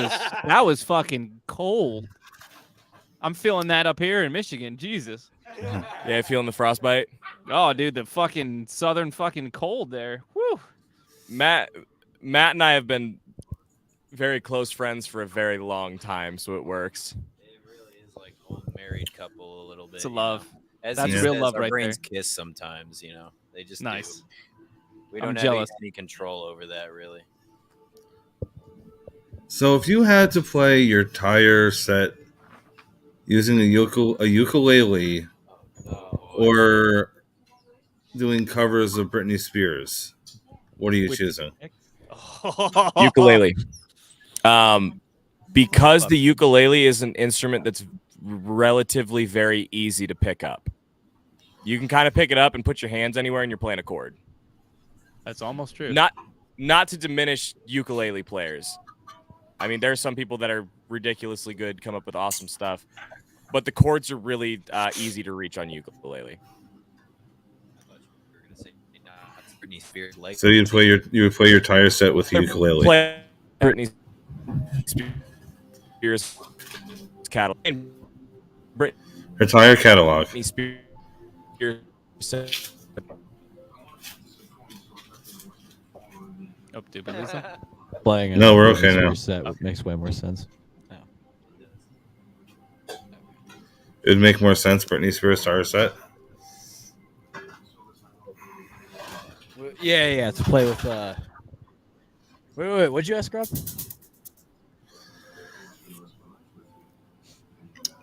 was fucking cold. I'm feeling that up here in Michigan. Jesus. Yeah, feeling the frostbite. Oh, dude, the fucking southern fucking cold there. Whew. Matt and I have been very close friends for a very long time, so it works. It really is like old married couple a little bit. It's a love. As That's he real says, love our right brains there. kiss sometimes, you know. They just Nice. do. We I'm don't have jealous. any control over that, really. So if you had to play your entire set using a ukulele or doing covers of Britney Spears? What are you Which- choosing? Ukulele. Because the ukulele is an instrument that's relatively very easy to pick up. You can kind of pick it up and put your hands anywhere, and you're playing a chord. That's almost true. Not to diminish ukulele players. I mean, there are some people that are ridiculously good, come up with awesome stuff, but the chords are really easy to reach on ukulele. Britney Spears, like So you would play your tire set with the ukulele. Play Britney Spears catalog. Her tire catalog. Britney Spears. Oh, did we lose him? Playing. No, we're okay now. Set makes way more sense. It would make more sense, Britney Spears tire set. Yeah. To play with. Wait. What'd you ask, Rob?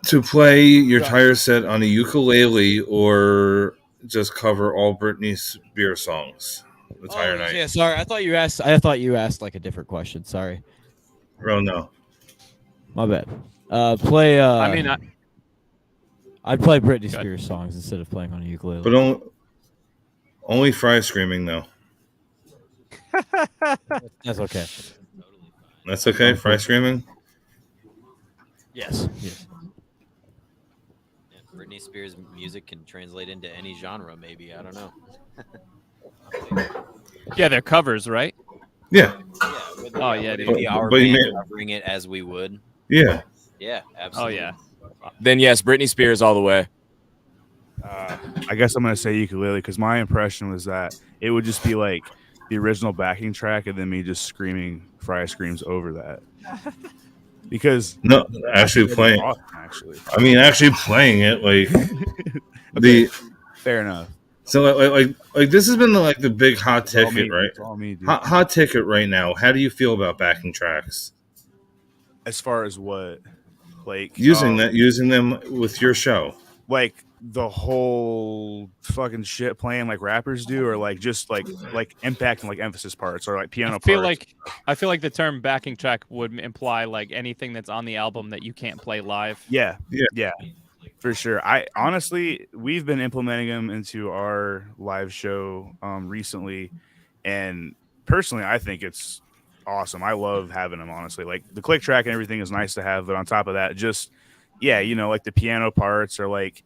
To play your tire set on a ukulele or just cover all Britney Spears songs the entire night. Yeah, sorry. I thought you asked like a different question. Sorry. Oh no. My bad. Play. I mean, I'd play Britney Spears songs instead of playing on a ukulele. But only Fry screaming though. That's okay. That's okay. Fry screaming. Yes. Britney Spears music can translate into any genre, maybe. I don't know. yeah, they're covers, right? Yeah. Oh, yeah, dude. Maybe our But you band may- covering it as we would. Yeah. Yeah, Oh, absolutely. yeah. Then yes, Britney Spears all the way. I guess I'm gonna say ukulele because my impression was that it would just be like the original backing track and then me just screaming Fry screams over that. Because No, actually playing. awesome, actually. I mean, actually playing it like the. Fair enough. So like this has been like the big hot It's all ticket, me, right? it's all me, dude. Hot ticket right now. How do you feel about backing tracks? As far as what, like Using them with your show. like the whole fucking shit playing like rappers do, or like just like impact and like emphasis parts, or like piano parts. I feel like the term backing track would imply like anything that's on the album that you can't play live. Yeah, for sure. I honestly, we've been implementing them into our live show recently, and personally, I think it's awesome. I love having them. Honestly, like the click track and everything is nice to have, but on top of that, just like the piano parts or like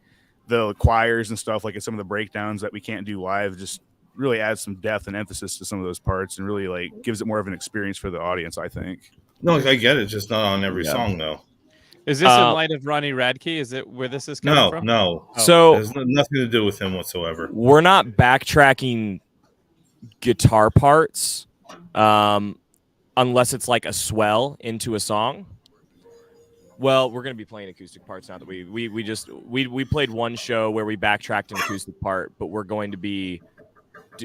the choirs and stuff, like in some of the breakdowns that we can't do live, just really adds some depth and emphasis to some of those parts, and really like gives it more of an experience for the audience, I think. No, I get it. Just not on every song though. Is this in light of Ronnie Radke? Is it where this is coming from? No. So There's nothing to do with him whatsoever. we're not backtracking guitar parts unless it's like a swell into a song. Well, we're going to be playing acoustic parts now that we played one show where we backtracked an acoustic part, but we're going to be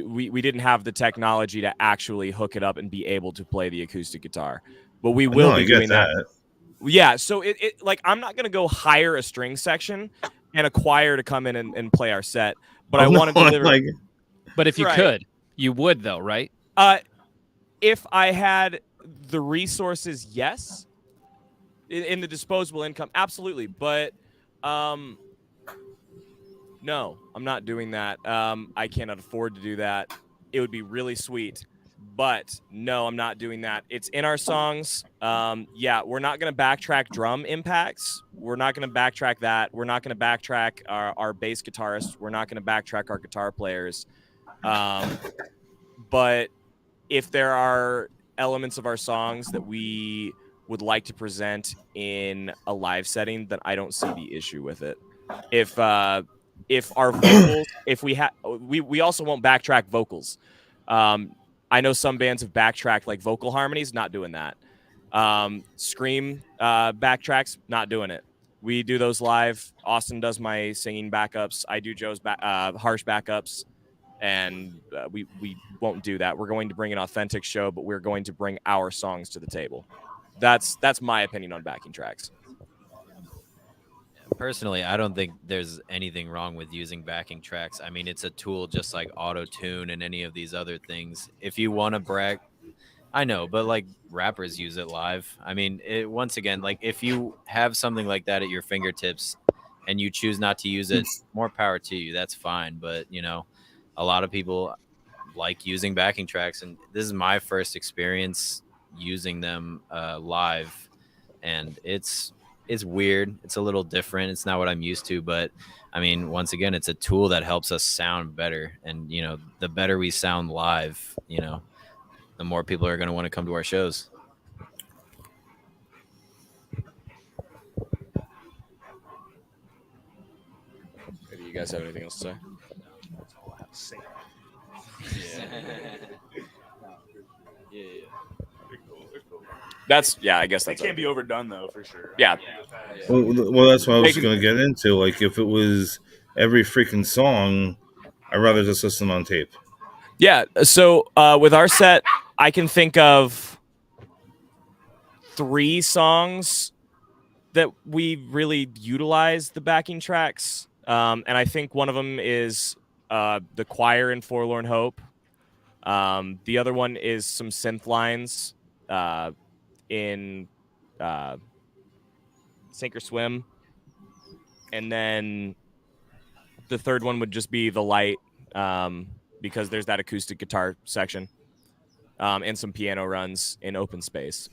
we didn't have the technology to actually hook it up and be able to play the acoustic guitar. But we will be doing that. Yeah, so it like I'm not going to go hire a string section and a choir to come in and play our set, but I want to deliver. But if you Right. could, you would though, right? If I had the resources, yes. In the disposable income, absolutely. But no, I'm not doing that. I cannot afford to do that. It would be really sweet. But no, I'm not doing that. It's in our songs. We're not going to backtrack drum impacts. We're not going to backtrack that. We're not going to backtrack our bass guitarist. We're not going to backtrack our guitar players. But if there are elements of our songs that we would like to present in a live setting, then I don't see the issue with it. If our vocals, we also won't backtrack vocals. I know some bands have backtracked like vocal harmonies, not doing that. Scream backtracks, not doing it. We do those live. Austin does my singing backups. I do Joe's harsh backups. And we won't do that. We're going to bring an authentic show, but we're going to bring our songs to the table. That's my opinion on backing tracks. Personally, I don't think there's anything wrong with using backing tracks. I mean, it's a tool just like auto tune and any of these other things. If you want to brag, I know, but like rappers use it live. I mean, once again, like if you have something like that at your fingertips and you choose not to use it, more power to you. That's fine. But, you know, a lot of people like using backing tracks. And this is my first experience using them live. And it's weird. It's a little different. It's not what I'm used to. But I mean, once again, it's a tool that helps us sound better. And, you know, the better we sound live, you know, the more people are going to want to come to our shows. Maybe you guys have anything else to say? That's all I have to say. Yeah. I guess It that's can't be overdone though, for sure. Yeah. Well, that's what I was Making- going to get into. Like, if it was every freaking song, I'd rather just listen on tape. Yeah. So with our set, I can think of 3 songs that we really utilize the backing tracks. And I think one of them is the choir in Forlorn Hope. The other one is some synth lines in Sink or Swim. And then the third one would just be The Light, because there's that acoustic guitar section and some piano runs in Open Space.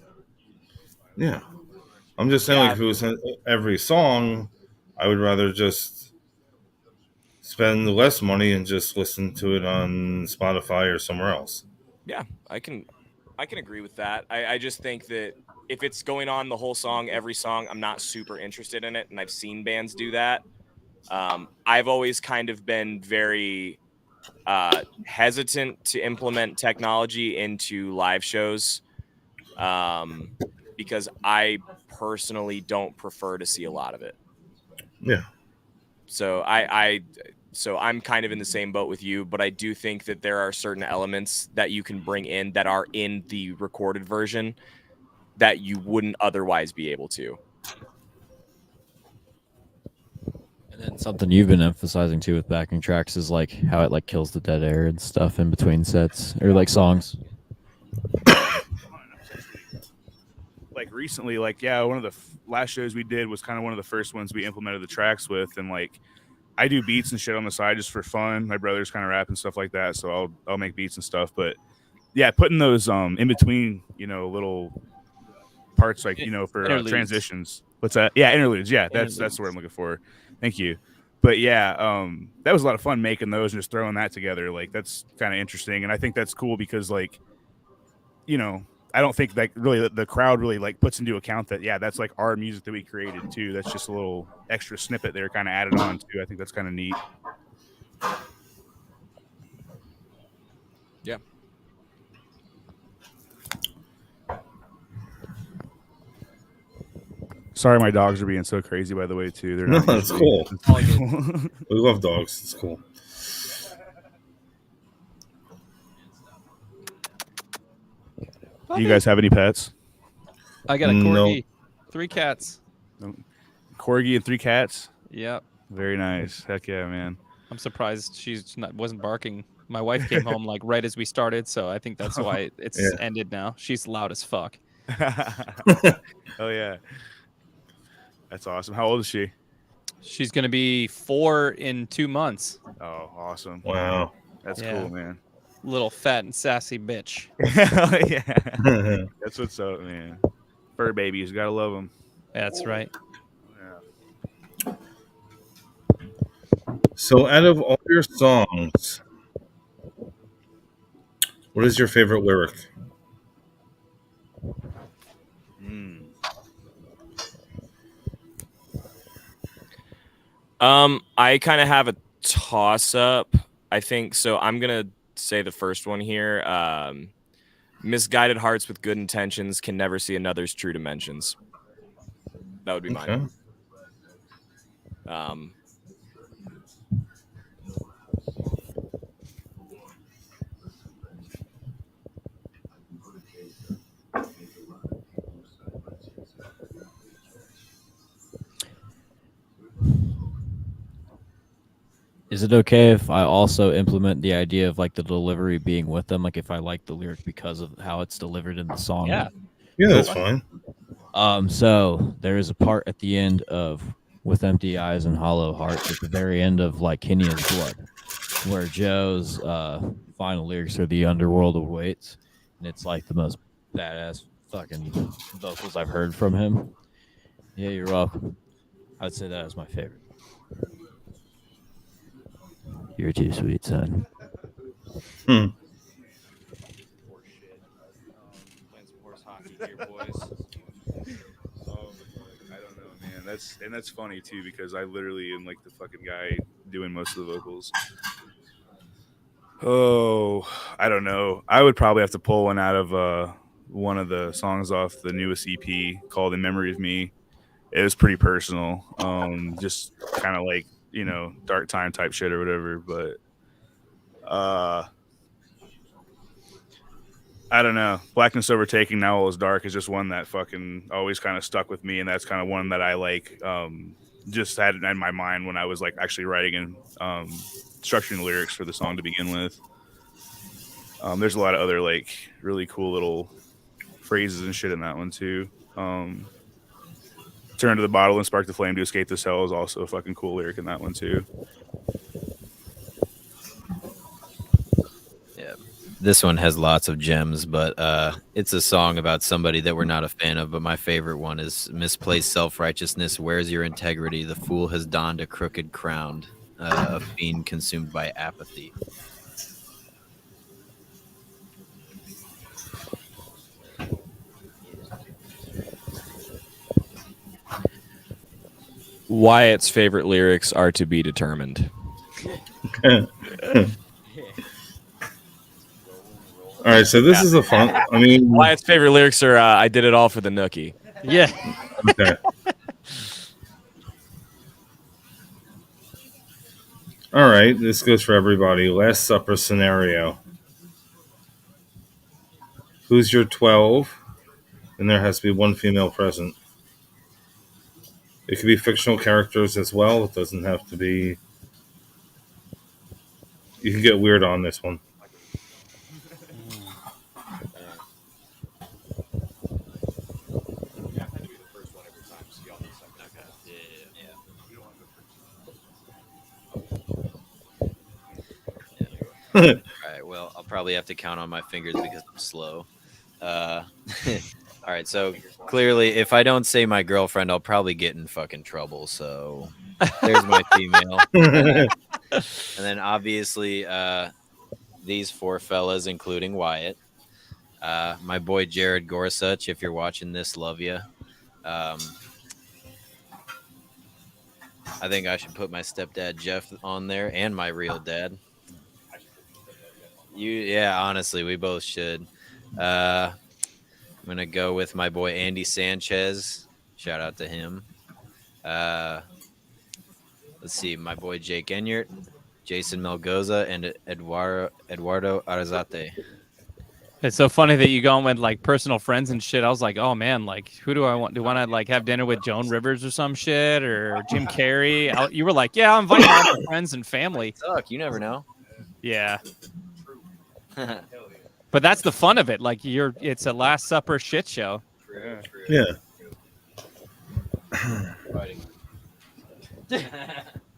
Yeah. I'm just saying, like, if it was every song, I would rather just spend less money and just listen to it on Spotify or somewhere else. Yeah, I can agree with that. I just think that if it's going on the whole song, every song, I'm not super interested in it, and I've seen bands do that. I've always kind of been very hesitant to implement technology into live shows because I personally don't prefer to see a lot of it. Yeah. So so I'm kind of in the same boat with you, but I do think that there are certain elements that you can bring in that are in the recorded version that you wouldn't otherwise be able to. And then something you've been emphasizing too with backing tracks is like how it like kills the dead air and stuff in between sets or like songs. Like recently, like one of the last shows we did was kind of one of the first ones we implemented the tracks with, and like I do beats and shit on the side just for fun. My brother's kind of rap and stuff like that, so I'll make beats and stuff. But yeah, putting those in between, little parts like for Interludes. transitions. What's that? Yeah, interludes. Yeah, that's the word I'm looking for. Thank you. But yeah, that was a lot of fun making those and just throwing that together. Like that's kind of interesting, and I think that's cool because like, I don't think that really the crowd really like puts into account that that's like our music that we created too. That's just a little extra snippet there, kind of added on too. I think that's kind of neat. Yeah. Sorry, my dogs are being so crazy. By the way, too. They're No, not that's usually- cool. We love dogs. It's cool. Do you guys have any pets? I got a No. corgi, 3 cats. Corgi and 3 cats. Yep. Very nice. Heck yeah, man. I'm surprised wasn't barking. My wife came home like right as we started, so I think that's why it's Yeah. ended now. She's loud as fuck. Oh yeah, that's awesome. How old is she? She's gonna be 4 in 2 months. Oh, awesome. Wow. That's Yeah. cool, man. Little fat and sassy bitch. Yeah, that's what's up, man. Fur babies, gotta love them. That's right. Yeah. So, out of all your songs, what is your favorite lyric? I kind of have a toss up. I think so. I'm gonna say the first one here. Misguided hearts with good intentions can never see another's true dimensions. That would be mine. Okay. it okay if I also implement the idea of like the delivery being with them? Like if I like the lyric because of how it's delivered in the song? Yeah. Yeah, that's fine. So there is a part at the end of With Empty Eyes and Hollow Hearts at the very end of like Kenya's Blood, where Joe's final lyrics are "The underworld awaits," and it's like the most badass fucking vocals I've heard from him. Yeah, you're welcome. I'd say that is my favorite. You're too sweet, son. Hmm. I don't know, man. That's funny too because I literally am like the fucking guy doing most of the vocals. Oh, I don't know. I would probably have to pull one out of one of the songs off the newest EP called "In Memory of Me." It was pretty personal, just kind of like dark time type shit or whatever. But I don't know. Blackness Overtaking Now All Is Dark is just one that fucking always kind of stuck with me, and that's kind of one that I like. Just had in my mind when I was like actually writing and structuring the lyrics for the song to begin with. There's a lot of other like really cool little phrases and shit in that one too. Turn to the bottle and spark the flame to escape this hell is also a fucking cool lyric in that one too. Yeah, this one has lots of gems, but it's a song about somebody that we're not a fan of. But my favorite one is "Misplaced Self-Righteousness. Where's your integrity? The fool has donned a crooked crown, a fiend consumed by apathy." Wyatt's favorite lyrics are "to be determined." All right, so this is a fun. I mean, Wyatt's favorite lyrics are "I did it all for the nookie." Yeah. okay. All right, this goes for everybody. Last Supper scenario. Who's your 12? And there has to be one female present. It could be fictional characters as well. It doesn't have to be. You can get weird on this one. All right. Well, I'll probably have to count on my fingers because I'm slow. All right. So clearly, if I don't say my girlfriend, I'll probably get in fucking trouble. So there's my female. And then obviously, these four fellas, including Wyatt, my boy Jared Gorsuch. If you're watching this, love you. I think I should put my stepdad Jeff on there and my real dad. Yeah, honestly, we both should. I'm gonna go with my boy Andy Sanchez. Shout out to him. Let's see, my boy Jake Enyart, Jason Melgoza, and Eduardo Arzate. It's so funny that you go with like personal friends and shit. I was like, oh man, like who do I want? Do I want to like have dinner with Joan Rivers or some shit or Jim Carrey? You were like, yeah, I'm inviting all my friends and family. Suck, you never know. Yeah. But that's the fun of it. Like it's a Last Supper shit show. Yeah.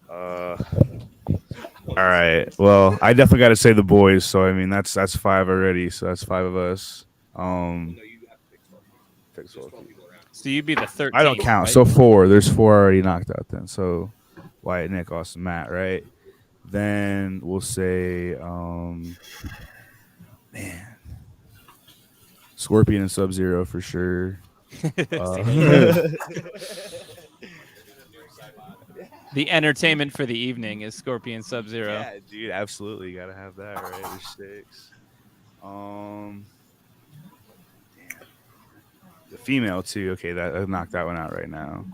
All right. Well, I definitely got to say the boys. So I mean, that's 5 already. So that's 5 of us. So you'd be the 13th. I don't count. Right? So 4. There's 4 already knocked out then. So Wyatt, Nick, Austin, Matt. Right. Then we'll say, man, Scorpion and Sub-Zero for sure. The entertainment for the evening is Scorpion Sub-Zero. Yeah, dude, absolutely. You gotta have that, right? There's 6. The female too. Okay, I knocked that one out right now.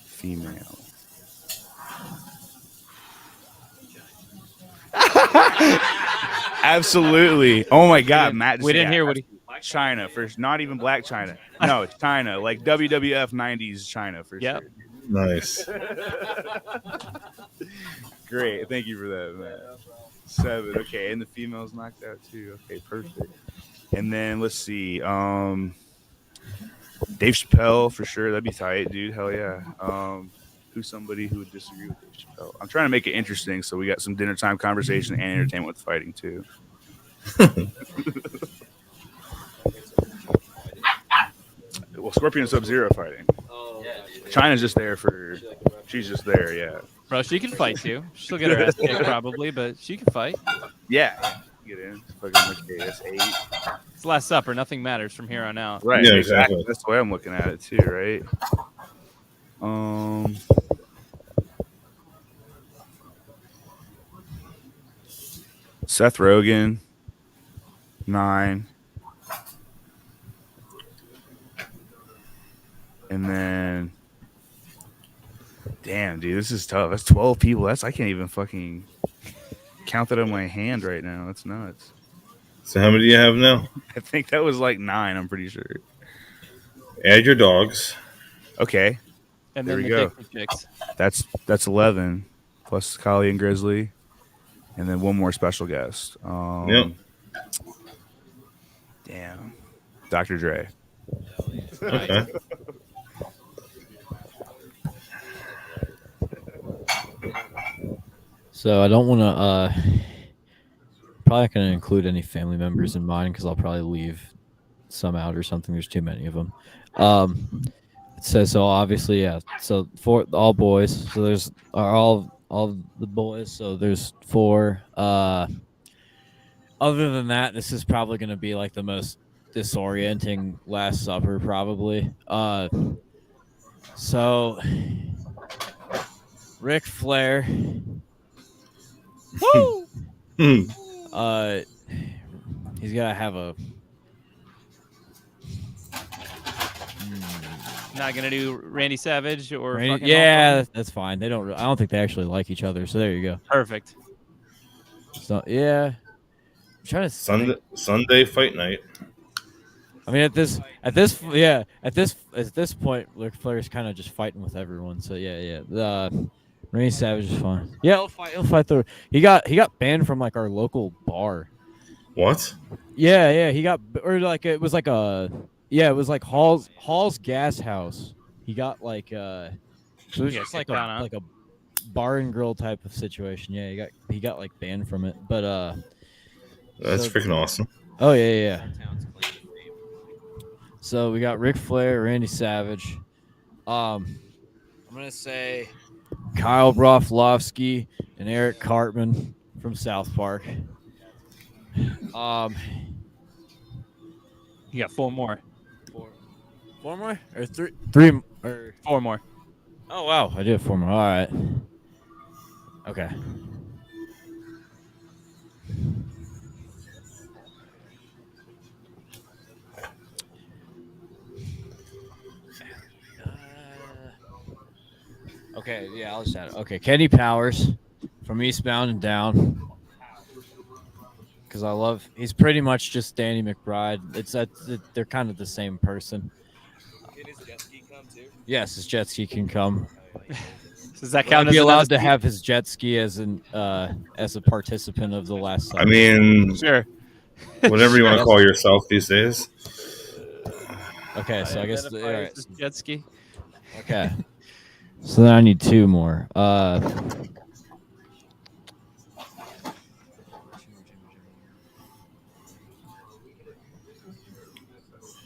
Female. Absolutely. Oh my God, Matt. We didn't hear what he. China first, not even Black China. No, it's China, like WWF '90s China for Yep. sure. Nice. Great. Thank you for that, man. 7. Okay, and the female's knocked out too. Okay, perfect. And then let's see. Dave Chappelle for sure. That'd be tight, dude. Hell yeah. Who's somebody who would disagree with Dave Chappelle? I'm trying to make it interesting, so we got some dinner time conversation and entertainment with fighting too. Well, Scorpion and Sub-Zero fighting. China's just there for. She's just there, yeah. Bro, she can fight too. She'll get her ass kicked probably, but she can fight. Yeah. Get in. Fucking okay, that's 8. It's Last Supper. Nothing matters from here on out. Right. Yeah, exactly. exactly. That's the way I'm looking at it too, right? Seth Rogen, 9. And then, damn, dude, this is tough. That's 12 people. I can't even fucking count that on my hand right now. That's nuts. So how many do you have now? I think that was like 9. I'm pretty sure. Add your dogs. Okay, And There then we the go. dick for chicks. that's 11 plus Kali and Grizzly, and then one more special guest. Yep. Damn, Dr. Dre. Okay. So I don't want to. Probably not going to include any family members in mine because I'll probably leave some out or something. There's too many of them. It says so. Obviously, yeah. So for all boys. So there's are all the boys. So there's 4. Other than that, this is probably going to be like the most disorienting Last Supper, probably. So Ric Flair. Woo! He's gotta have a. Not gonna do Randy Savage or Randy- fucking yeah, Hulk that's fine. They don't. I don't think they actually like each other. So there you go. Hogan? Perfect. So yeah, I'm trying to Sunday fight night. I mean, at this point, Ric Flair's kind of just fighting with everyone. So yeah. Randy Savage is fine. Yeah, he'll fight through. He got banned from like our local bar. What? Yeah, he got it was like Hall's Gas House. He got like so it was Yeah, just like kicked out, huh? a bar and grill type of situation. Yeah, he got like banned from it. But That's So- freaking awesome. oh yeah. So we got Ric Flair, Randy Savage. I'm gonna say Kyle Broflovsky and Eric Cartman from South Park. You got 4 more. Four more or three or 4 more. oh wow, I did 4 more. All right. Okay. Okay, yeah, I'll just add it. Okay, Kenny Powers from Eastbound and Down. Because he's pretty much just Danny McBride. They're kind of the same person. Can his jet ski come too? Yes, his jet ski can come. Does that I'd count be as allowed another to have his jet ski as a participant of the Last Supper. I mean, Sure. whatever you want to call yourself these days. Okay, so I guess all Identify right. as a jet ski. Okay. So then I need 2 more.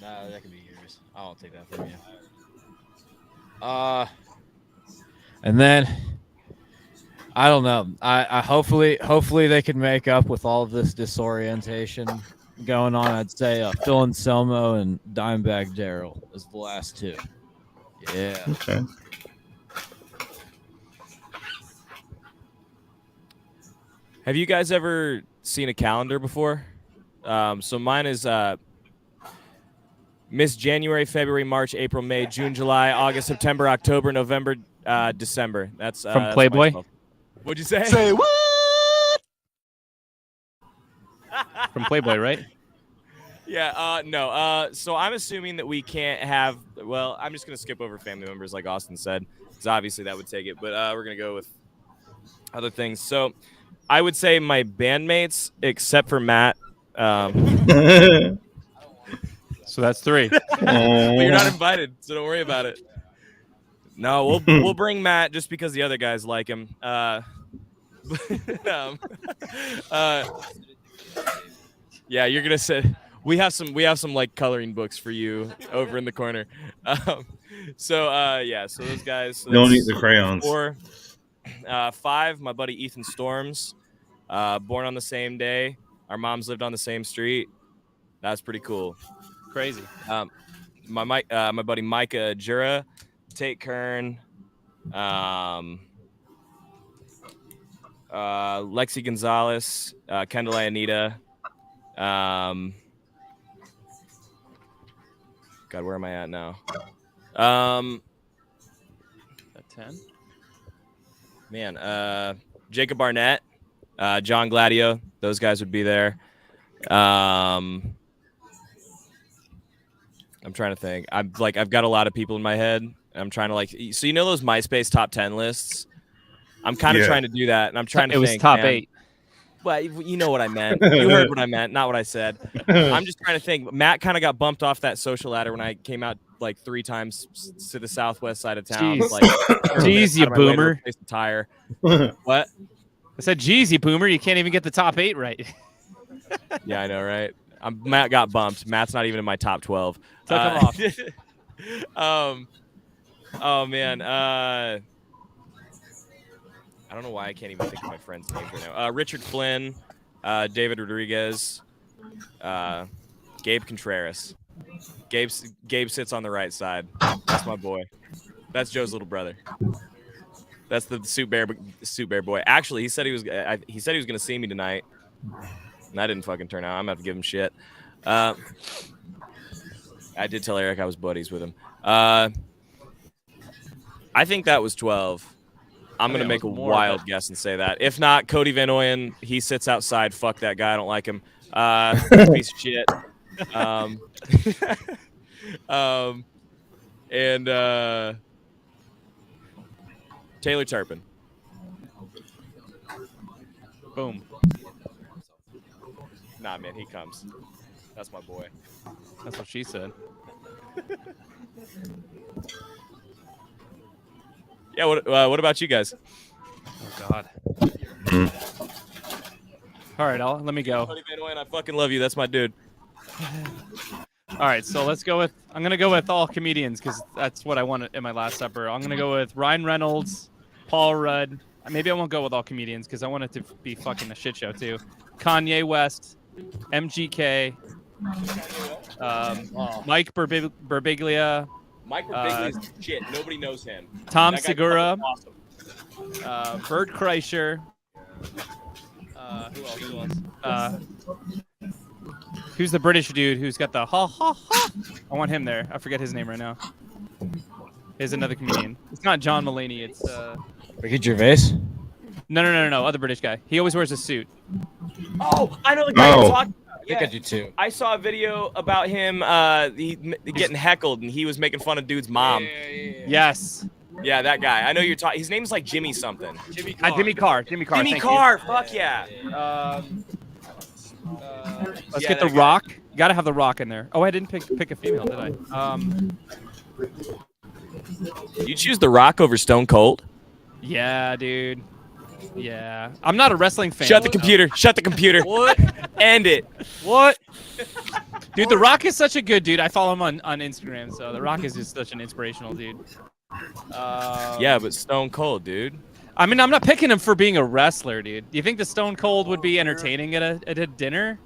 No, that can be yours. I won't take that from you. And then I don't know. I hopefully they can make up with all of this disorientation going on. I'd say Phil Anselmo and Dimebag Daryl is the last 2. Yeah. Okay. Have you guys ever seen a calendar before? So mine is Miss January, February, March, April, May, June, July, August, September, October, November, December. That's From that's Playboy? myself. What'd you say? what? From Playboy, right? Yeah, no. So I'm assuming that we can't have. Well, I'm just gonna skip over family members, like Austin said, because obviously that would take it. But we're gonna go with other things. So I would say my bandmates, except for Matt. So that's 3. But you're not invited, so don't worry about it. No, we'll bring Matt just because the other guys like him. Yeah, you're gonna say we have some like coloring books for you over in the corner. So those guys. So Don't that's eat the crayons. 4. 5, my buddy Ethan Storms, born on the same day. Our moms lived on the same street. That's pretty cool. Crazy. My buddy Micah Jura, Tate Kern, Lexi Gonzalez, Kendall Anita. God, where am I at now? At 10. Man, Jacob Barnett, John Gladio, those guys would be there. I'm trying to think. I've got a lot of people in my head. I'm trying to so you know those MySpace top 10 lists? I'm kind of trying to do that, and I'm trying to think. It was top 8. Well, you know what I meant. You heard what I meant, not what I said. I'm just trying to think. Matt kind of got bumped off that social ladder when I came out like 3 times to the southwest side of town. Jeez. Like, Jeez, you boomer. Replace the tire. What? I said, geez, you boomer. You can't even get the top 8 right. Yeah, I know, right? Matt got bumped. Matt's not even in my top 12. Took him off. Oh, man. I don't know why I can't even think of my friends' names right now. Richard Flynn, David Rodriguez, Gabe Contreras. Gabe sits on the right side. That's my boy. That's Joe's little brother. That's the Suit Bear boy. Actually, he said he was going to see me tonight, and that didn't fucking turn out. I'm gonna have to give him shit. I did tell Eric I was buddies with him. I think that was 12. I'm going to make a wild guess and say that. If not, Cody Van Oyen, he sits outside. Fuck that guy. I don't like him. Piece of shit. And Taylor Turpin. Boom. Nah, man, he comes. That's my boy. That's what she said. Yeah, what about you guys? Oh, God. All right, let me go. Cody Van Oyen, I fucking love you. That's my dude. All right, so let's go with – I'm going to go with all comedians because that's what I wanted in my last supper. I'm going to go with Ryan Reynolds, Paul Rudd. Maybe I won't go with all comedians because I want it to be fucking a shit show too. Kanye West, MGK, Mike Birbiglia. Mike Birbiglia is shit. Nobody knows him. Tom That guy's Segura, fucking awesome. Bert Kreischer. Who else? Who's the British dude who's got the ha ha ha? I want him there. I forget his name right now. He's another comedian. It's not John Mulaney. It's Ricky Gervais? No. Other British guy. He always wears a suit. Oh, I know the guy you're talking about. I think I do too. I saw a video about him getting heckled, and he was making fun of dude's mom. Yes. Yeah, that guy. I know you're talking. His name's like Jimmy something. Jimmy Carr. Jimmy thank Carr. Fuck yeah. Let's get the Rock. You gotta have the Rock in there. Oh, I didn't pick a female, did I? You choose the Rock over Stone Cold? Yeah, dude. Yeah. I'm not a wrestling fan. Shut the computer. Shut the computer. What? End it. What? Dude, The Rock is such a good dude. I follow him on Instagram, so The Rock is just such an inspirational dude. Yeah, but Stone Cold, dude. I mean, I'm not picking him for being a wrestler, dude. Do you think the Stone Cold would be entertaining at a dinner?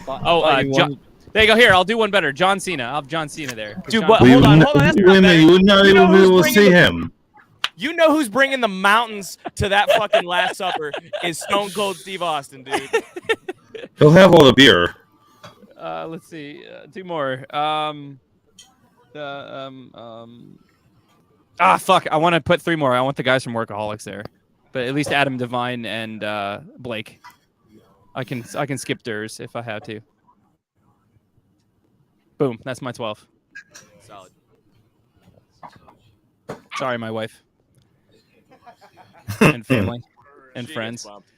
There you go. Here, I'll do one better. John Cena. I'll have John Cena there. Dude, John- what? Hold on. That's not better. You would not You know even be who's able to bringing see the- him. You know who's bringing the mountains to that fucking Last Supper is Stone Cold Steve Austin, dude. He'll have all the beer. Let's see. 2 more. Fuck. I want to put 3 more. I want the guys from Workaholics there, but at least Adam Devine and Blake. I can skip theirs if I have to. Boom. That's my 12. Solid. Sorry, my wife. and family and She gets friends. bumped.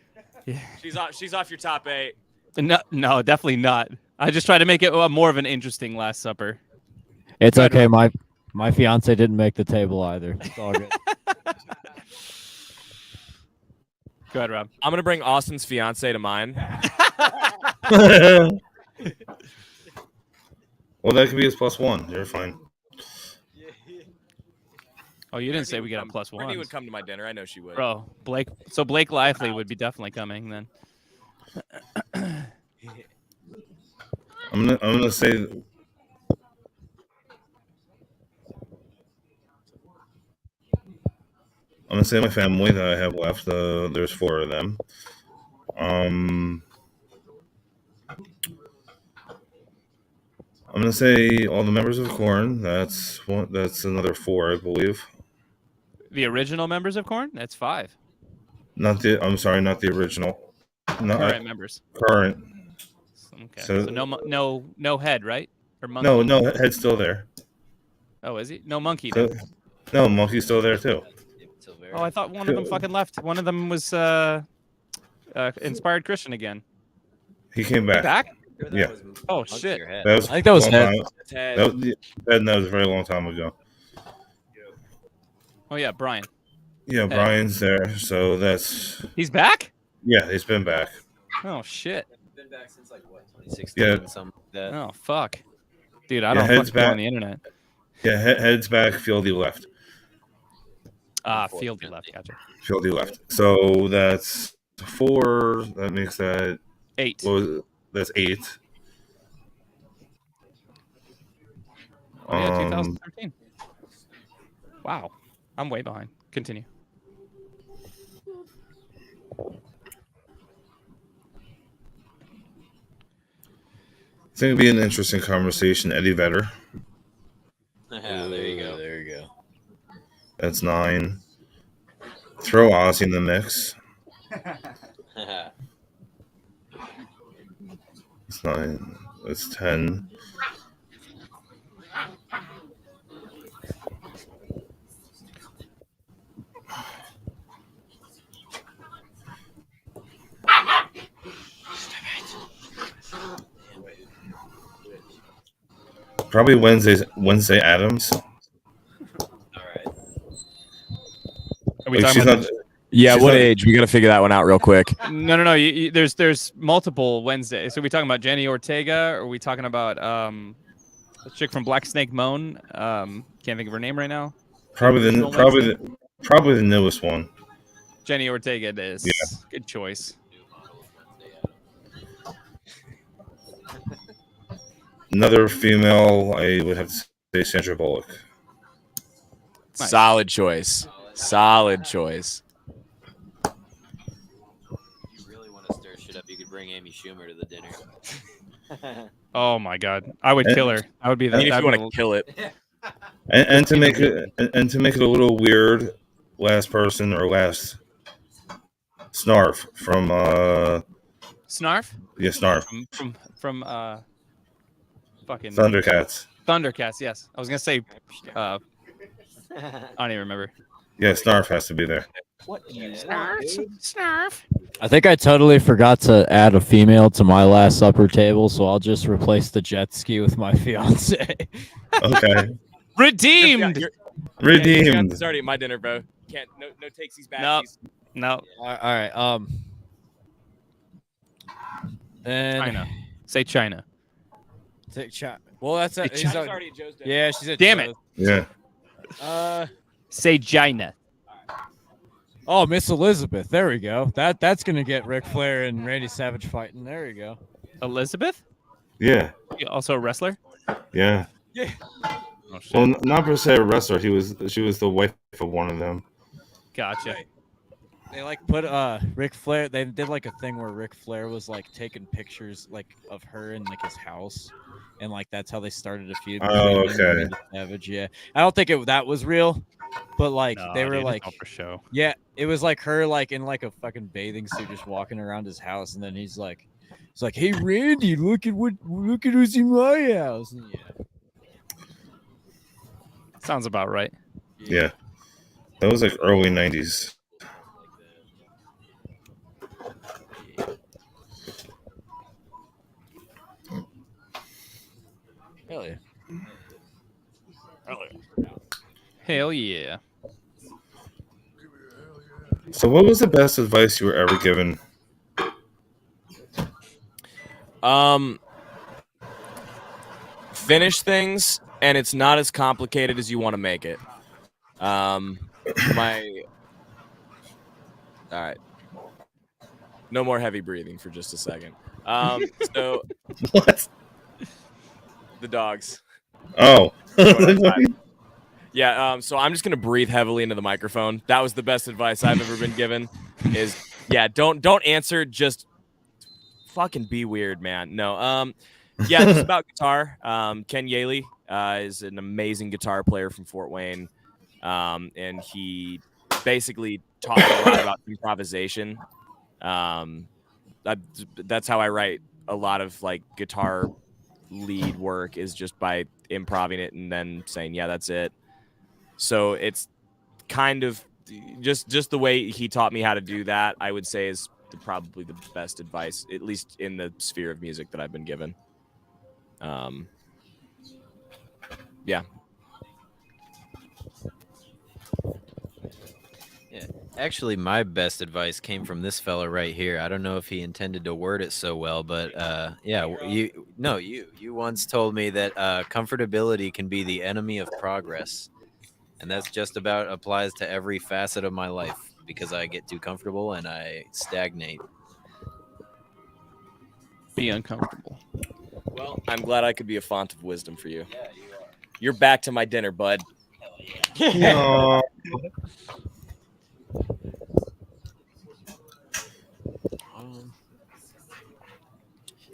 Yeah. She's off your top 8. No, definitely not. I just try to make it more of an interesting Last Supper. It's Go ahead, okay. Rob. My fiance didn't make the table either. It's all good. Go ahead, Rob. I'm gonna bring Austin's fiance to mine. Well, that could be his +1. You're fine. Oh, you didn't say we get a +1. Brittany would come to my dinner. I know she would. Bro, Blake. So Blake Lively would be definitely coming then. I'm gonna say. I'm gonna say my family that I have left. There's 4 of them. I'm gonna say all the members of Korn. That's one. That's another 4, I believe. The original members of Korn? That's 5. Not the. I'm sorry, not the original. No, Current members. current. Okay. So- So no head, right? Or monkey? No, Head's still there. Oh, is he? No monkey. So, Then. no, Monkey's still there too. Till very Oh, I thought one of them fucking left. One of them was Inspired Christian again. He came back. Back? Yeah. Oh Monkey shit. your head. That was I think that was a long Head. time- Ted. That was a very long time ago. Oh yeah, Brian. Yeah, Brian's there, so that's He's back? yeah. He's been back. Oh shit. Been back since like what 2016, Yeah. something like that. Oh fuck. Dude, I Yeah, don't Head's fucking go back. on the internet. Yeah, Head's back. Fieldy left. Fieldy left. Gotcha. Fieldy left. So that's 4. That makes that. 8. What was it? That's 8. Oh, yeah, Um, 2013. Wow. I'm way behind. Continue. I think it'd be an interesting conversation. Eddie Vedder. Yeah, there you go. There you go. That's 9. Throw Ozzy in the mix. It's 9. It's 10. Probably Wednesday Adams. All right. Are we Like, talking she's about not. Yeah, She's what not- age? We got to figure that one out real quick. No. There's multiple Wednesdays. So are we talking about Jenny Ortega? Or are we talking about a chick from Black Snake Moan? Can't think of her name right now. Probably Original probably the newest one. Jenny Ortega it is. Yeah. Good choice. Another female, I would have to say Sandra Bullock. Nice. Solid choice. Solid choice. If you really want to stir shit up, you could bring Amy Schumer to the dinner. Oh my god. I would kill her. I would be I mean, if that. you want to kill it. And to make it a little weird, last person or last Snarf from Snarf Snarf from fucking Thundercats. Thundercats. Yes, I was gonna say. I don't even remember. Yeah, Snarf has to be there. Snarf. I think I totally forgot to add a female to my Last Supper table, so I'll just replace the jet ski with my fiance. Okay, Redeemed. redeemed. It's already at my dinner, bro. Can't no takesies back. No. No. All right. Then China. Say China. Well, that's Hey, She's already at Joe's dinner. yeah. She's a Damn it. Yeah, Say China. Oh, Miss Elizabeth. There we go. That's gonna get Ric Flair and Randy Savage fighting. There you go. Elizabeth. yeah, Also a wrestler. yeah. Oh, shit. Well, not per se a wrestler. She was the wife of one of them. Gotcha. They like put Ric Flair. They did like a thing where Ric Flair was like taking pictures like of her in like his house, and like that's how they started a feud. Oh, between him and okay. Randy Savage. Yeah, I don't think that was real, but like they were like, for show. yeah, it was like her like in like a fucking bathing suit just walking around his house, and then he's like, hey Randy, look at who's in my house. And yeah. Sounds about right. Yeah, that was like early '90s. Hell yeah. So, what was the best advice you were ever given? Finish things, and it's not as complicated as you want to make it. All right. No more heavy breathing for just a second. So What? the dogs. Oh. Yeah, so I'm just gonna breathe heavily into the microphone. That was the best advice I've ever been given. Is don't answer, just fucking be weird, man. No, just about guitar. Ken Yaley is an amazing guitar player from Fort Wayne, and he basically taught me a lot about improvisation. That's how I write a lot of like guitar lead work, is just by improvising it and then saying, yeah, that's it. So it's kind of just the way he taught me how to do that, I would say, is probably the best advice, at least in the sphere of music, that I've been given. Yeah. Yeah. Actually, my best advice came from this fella right here. I don't know if he intended to word it so well, but you once told me that comfortability can be the enemy of progress. And that's just about applies to every facet of my life, because I get too comfortable and I stagnate. Be uncomfortable. Well, I'm glad I could be a font of wisdom for you. Yeah, you are. You're back to my dinner, bud. No.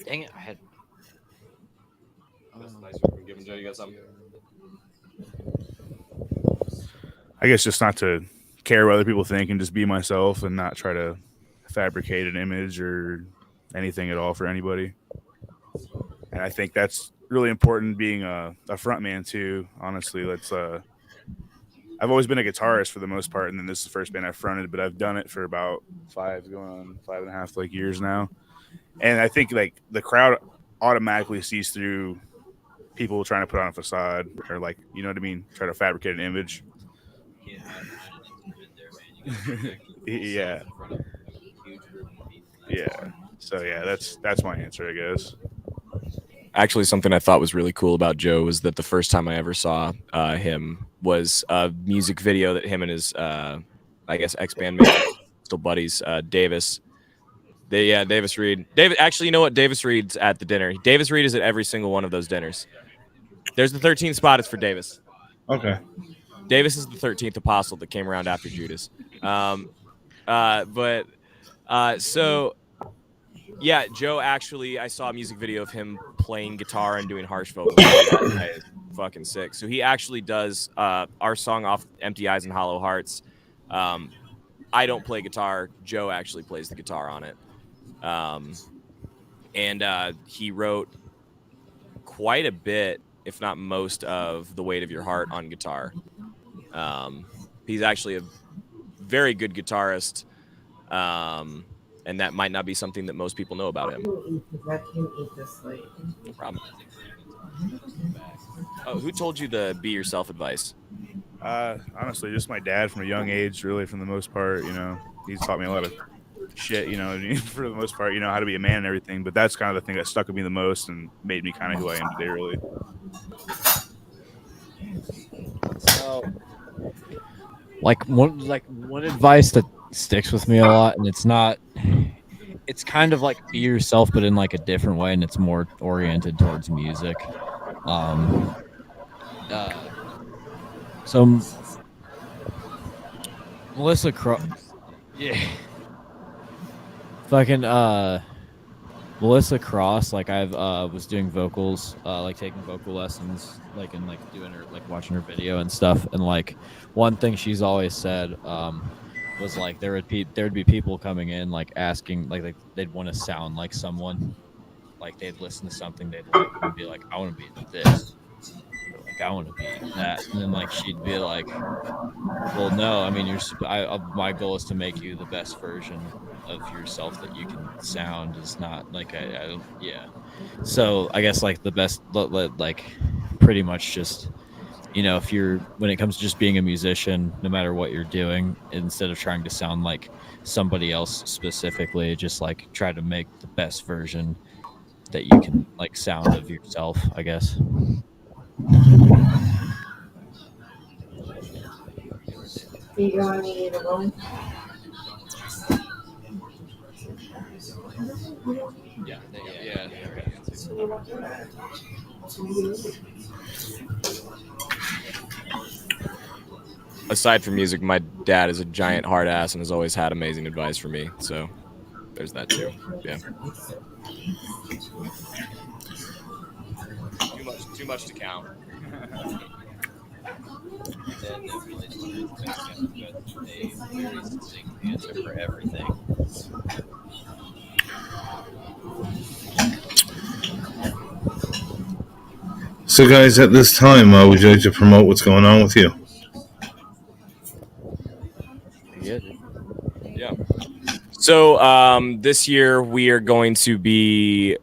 Dang it, I had. Joe, you got something? I guess just not to care what other people think and just be myself and not try to fabricate an image or anything at all for anybody. And I think that's really important, being a front man too. Honestly, I've always been a guitarist for the most part, and then this is the first band I've fronted, but I've done it for about 5.5 years now. And I think like the crowd automatically sees through people trying to put on a facade, or like, you know what I mean, try to fabricate an image. Yeah. So yeah, that's my answer, I guess. Actually, something I thought was really cool about Joe was that the first time I ever saw him was a music video that him and his ex-bandmate, still buddies, Davis. Davis Reed. Actually, you know what? Davis Reed's at the dinner. Davis Reed is at every single one of those dinners. There's the 13th spot. It's for Davis. Okay. Davis is the 13th apostle that came around after Judas. So yeah, Joe, actually, I saw a music video of him playing guitar and doing harsh vocals. That is fucking sick. So he actually does our song off Empty Eyes and Hollow Hearts. I don't play guitar. Joe actually plays the guitar on it. And he wrote quite a bit, if not most, of The Weight of Your Heart on guitar. He's actually a very good guitarist. And that might not be something that most people know about him. No problem. Oh, who told you the be yourself advice? Honestly, just my dad from a young age, really, from the most part. You know, he's taught me a lot of shit, you know, for the most part, you know, how to be a man and everything. But that's kind of the thing that stuck with me the most and made me kind of who I am today, really. So, one advice that sticks with me a lot, and it's kind of like be yourself, but in like a different way, and it's more oriented towards music. So Melissa Cross, Melissa Cross, like I've was doing vocals, like taking vocal lessons, like and like doing her, like watching her video and stuff, and like one thing she's always said was like there would be people coming in like asking, like they'd want to sound like someone, like they'd listen to something they'd like and be like, I want to be this, or, like I want to be that, and then like she'd be like, well, no, I mean my goal is to make you the best version of yourself that you can sound. Is not like I don't, yeah. So I guess like the best, like pretty much just if you're when it comes to just being a musician, no matter what you're doing, instead of trying to sound like somebody else specifically, just like try to make the best version that you can like sound of yourself, I guess. Aside from music, my dad is a giant hard ass and has always had amazing advice for me. So there's that too. Yeah. Too much to count. Dad definitely is one of those guys that has got a very succinct answer for everything. So, guys, at this time, would you like to promote what's going on with you? Yeah. So this year we are going to be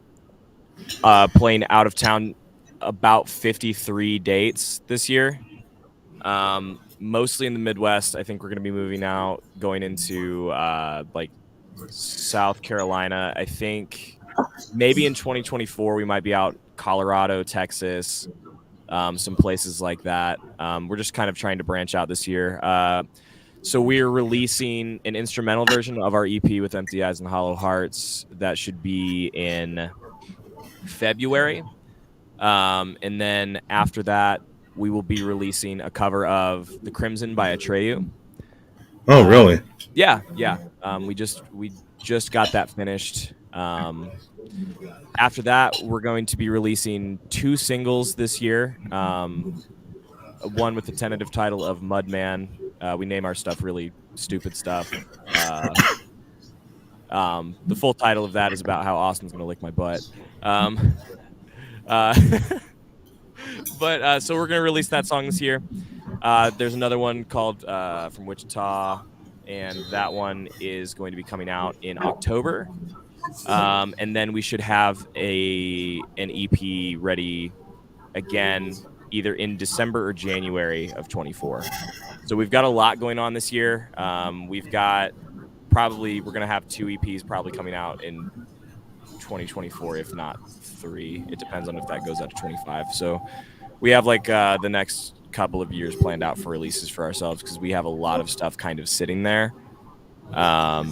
playing out of town about 53 dates this year. Mostly in the Midwest. I think we're going to be moving out, going into like South Carolina. I think maybe in 2024 we might be out Colorado, Texas, some places like that. We're just kind of trying to branch out this year. So we're releasing an instrumental version of our EP with Empty Eyes and Hollow Hearts that should be in February. And then after that, we will be releasing a cover of The Crimson by Atreyu. Oh, really? Yeah. We just got that finished. After that, we're going to be releasing 2 singles this year. One with the tentative title of Mudman. We name our stuff really stupid stuff. The full title of that is about how Austin's going to lick my butt. But so we're going to release that song this year. There's another one called From Wichita, and that one is going to be coming out in October. And then we should have an EP ready again either in December or January of 24. So we've got a lot going on this year. We're going to have 2 EPs probably coming out in 2024, if not 3. It depends on if that goes out to 25. So we have like the next couple of years planned out for releases for ourselves because we have a lot of stuff kind of sitting there that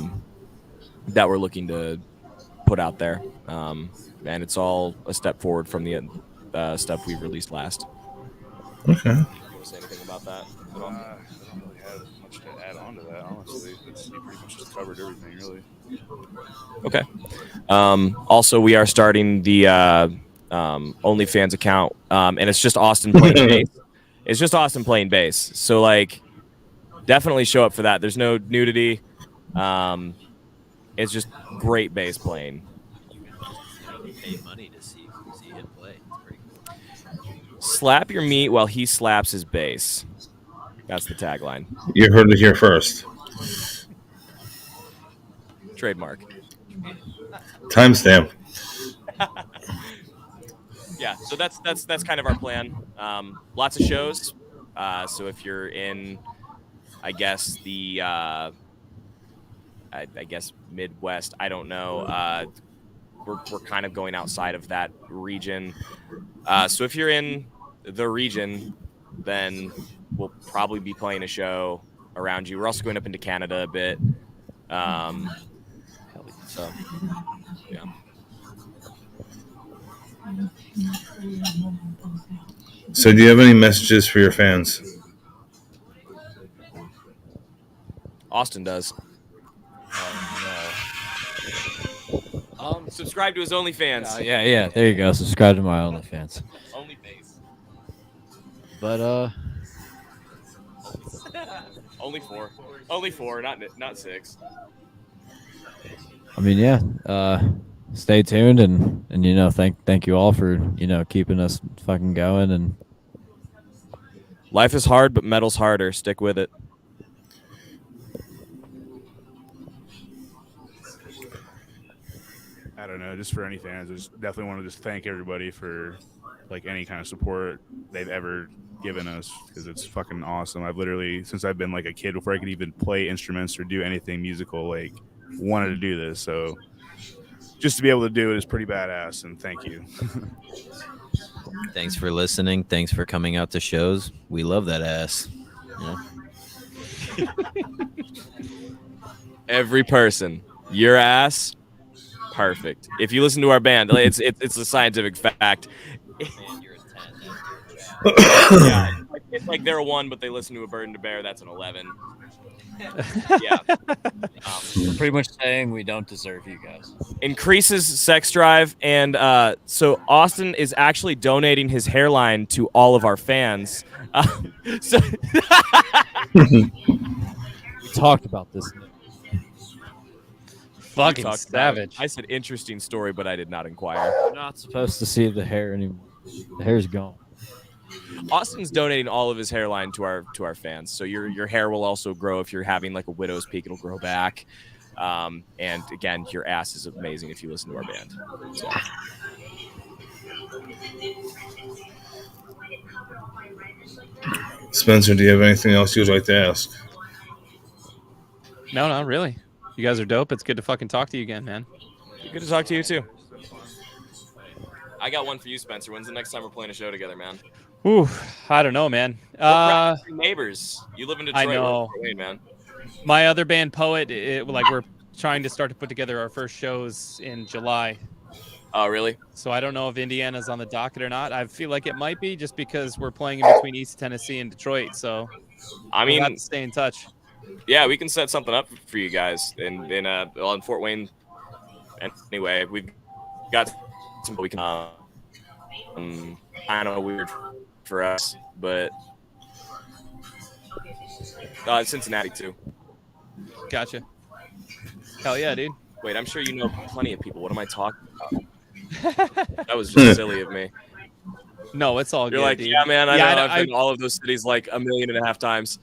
we're looking to put out there. And it's all a step forward from the stuff we've released last. Okay. You want to say anything about that at all? I don't really have much to add on to that, honestly. You pretty much just covered everything, really. Okay. Also, we are starting the OnlyFans account, and it's just Austin playing bass. It's just Austin playing bass. So, like, definitely show up for that. There's no nudity. It's just great bass playing. You pay money to see him play. It's pretty cool. Slap your meat while he slaps his bass. That's the tagline. You heard it here first. Trademark. Timestamp. Yeah, so that's kind of our plan. Lots of shows. So if you're in, I guess the I guess Midwest, I don't know. We're kind of going outside of that region. So if you're in the region, then we'll probably be playing a show around you. We're also going up into Canada a bit. So, yeah. So, do you have any messages for your fans? Austin does. Subscribe to his OnlyFans. Yeah. There you go. Subscribe to my OnlyFans. OnlyFans. But Only 4. Only 4, not 6. I mean, yeah. Stay tuned and thank you all for keeping us fucking going. And life is hard, but metal's harder. Stick with it. I don't know, just for any fans, I just definitely want to just thank everybody for like any kind of support they've ever given us, because it's fucking awesome. I've literally, since I've been like a kid, before I could even play instruments or do anything musical, like wanted to do this. So just to be able to do it is pretty badass, and thank you. Thanks for listening. Thanks for coming out to shows. We love that ass. Yeah. Every person, your ass, perfect. If you listen to our band, it's a scientific fact. Yeah, it's like they're a 1, but they listen to A Burden to Bear. That's an 11. Yeah. We're pretty much saying we don't deserve you guys. Increases sex drive, and so Austin is actually donating his hairline to all of our fans. So We talked about this. Fucking talked about it. savage. I said interesting story, but I did not inquire. We're not supposed to see the hair anymore. The hair's gone. Austin's donating all of his hairline to our fans, so your hair will also grow. If you're having like a widow's peak, it'll grow back. And again, your ass is amazing if you listen to our band. So. Spencer, do you have anything else you'd like to ask? No, not really. You guys are dope. It's good to fucking talk to you again, man. Good to talk to you too. I got one for you, Spencer. When's the next time we're playing a show together, man? Ooh, I don't know, man. Neighbors. You live in Detroit. I know. Wayne, man. My other band, Poet, we're trying to start to put together our first shows in July. Oh, really? So I don't know if Indiana's on the docket or not. I feel like it might be, just because we're playing in between East Tennessee and Detroit. So I mean, we'll have to stay in touch. Yeah, we can set something up for you guys in Fort Wayne. Anyway, we've got some we can. I know, weird for us, but Cincinnati too. Gotcha. Hell yeah, dude. Wait, I'm sure you know plenty of people. What am I talking about? That was just silly of me. No, it's all good. You're like, dude. yeah, man. I know. I've been I- to all of those cities like 1.5 million times.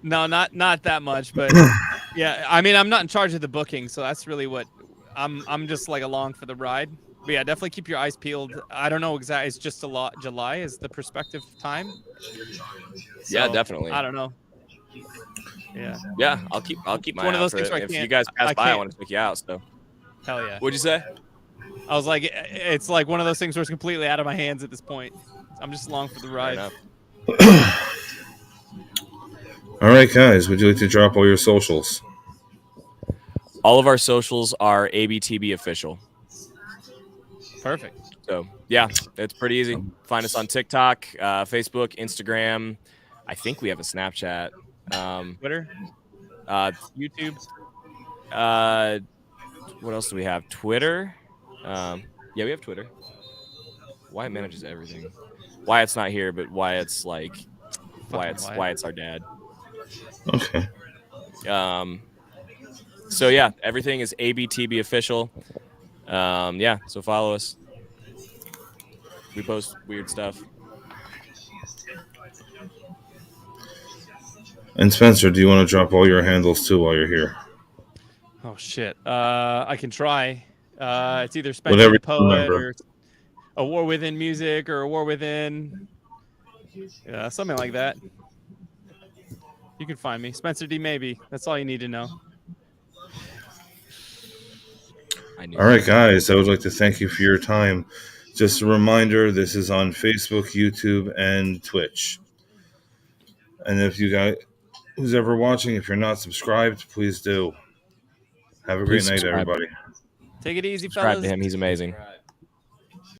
No, not that much, but yeah. I mean, I'm not in charge of the booking, so that's really what I'm just like along for the ride. But yeah, definitely keep your eyes peeled. I don't know exactly. It's just July is the prospective time. Yeah, So, definitely. I don't know. Yeah. Yeah, I'll keep my one eye of those for things it. where I If you can't- guys pass I by, I can't- want to take you out. So, Hell yeah. what'd you say? I was like, it's like one of those things where it's completely out of my hands at this point. I'm just along for the Fair ride. enough. All right, guys, would you like to drop all your socials? All of our socials are ABTB official. Perfect. So yeah, it's pretty easy. Find us on TikTok, Facebook, Instagram. I think we have a Snapchat. Twitter, YouTube. What else do we have? Twitter. Yeah, we have Twitter. Wyatt manages everything. Wyatt's not here, but Wyatt's like Wyatt's our dad. Okay. So yeah, everything is ABTB official. Yeah, so follow us. We post weird stuff. And Spencer, do you want to drop all your handles too while you're here? Oh shit. I can try. It's either Spencer Whatever the you Poet remember. or A War Within Music or A War Within. Yeah, something like that. You can find me. Spencer D Maybe. That's all you need to know. All right, guys, I would like to thank you for your time. Just a reminder, this is on Facebook, YouTube, and Twitch. And if you guys, who's ever watching, if you're not subscribed, please do. Have a great Please night, subscribe. everybody. Take it easy, Subscribe fellas. to him. He's amazing.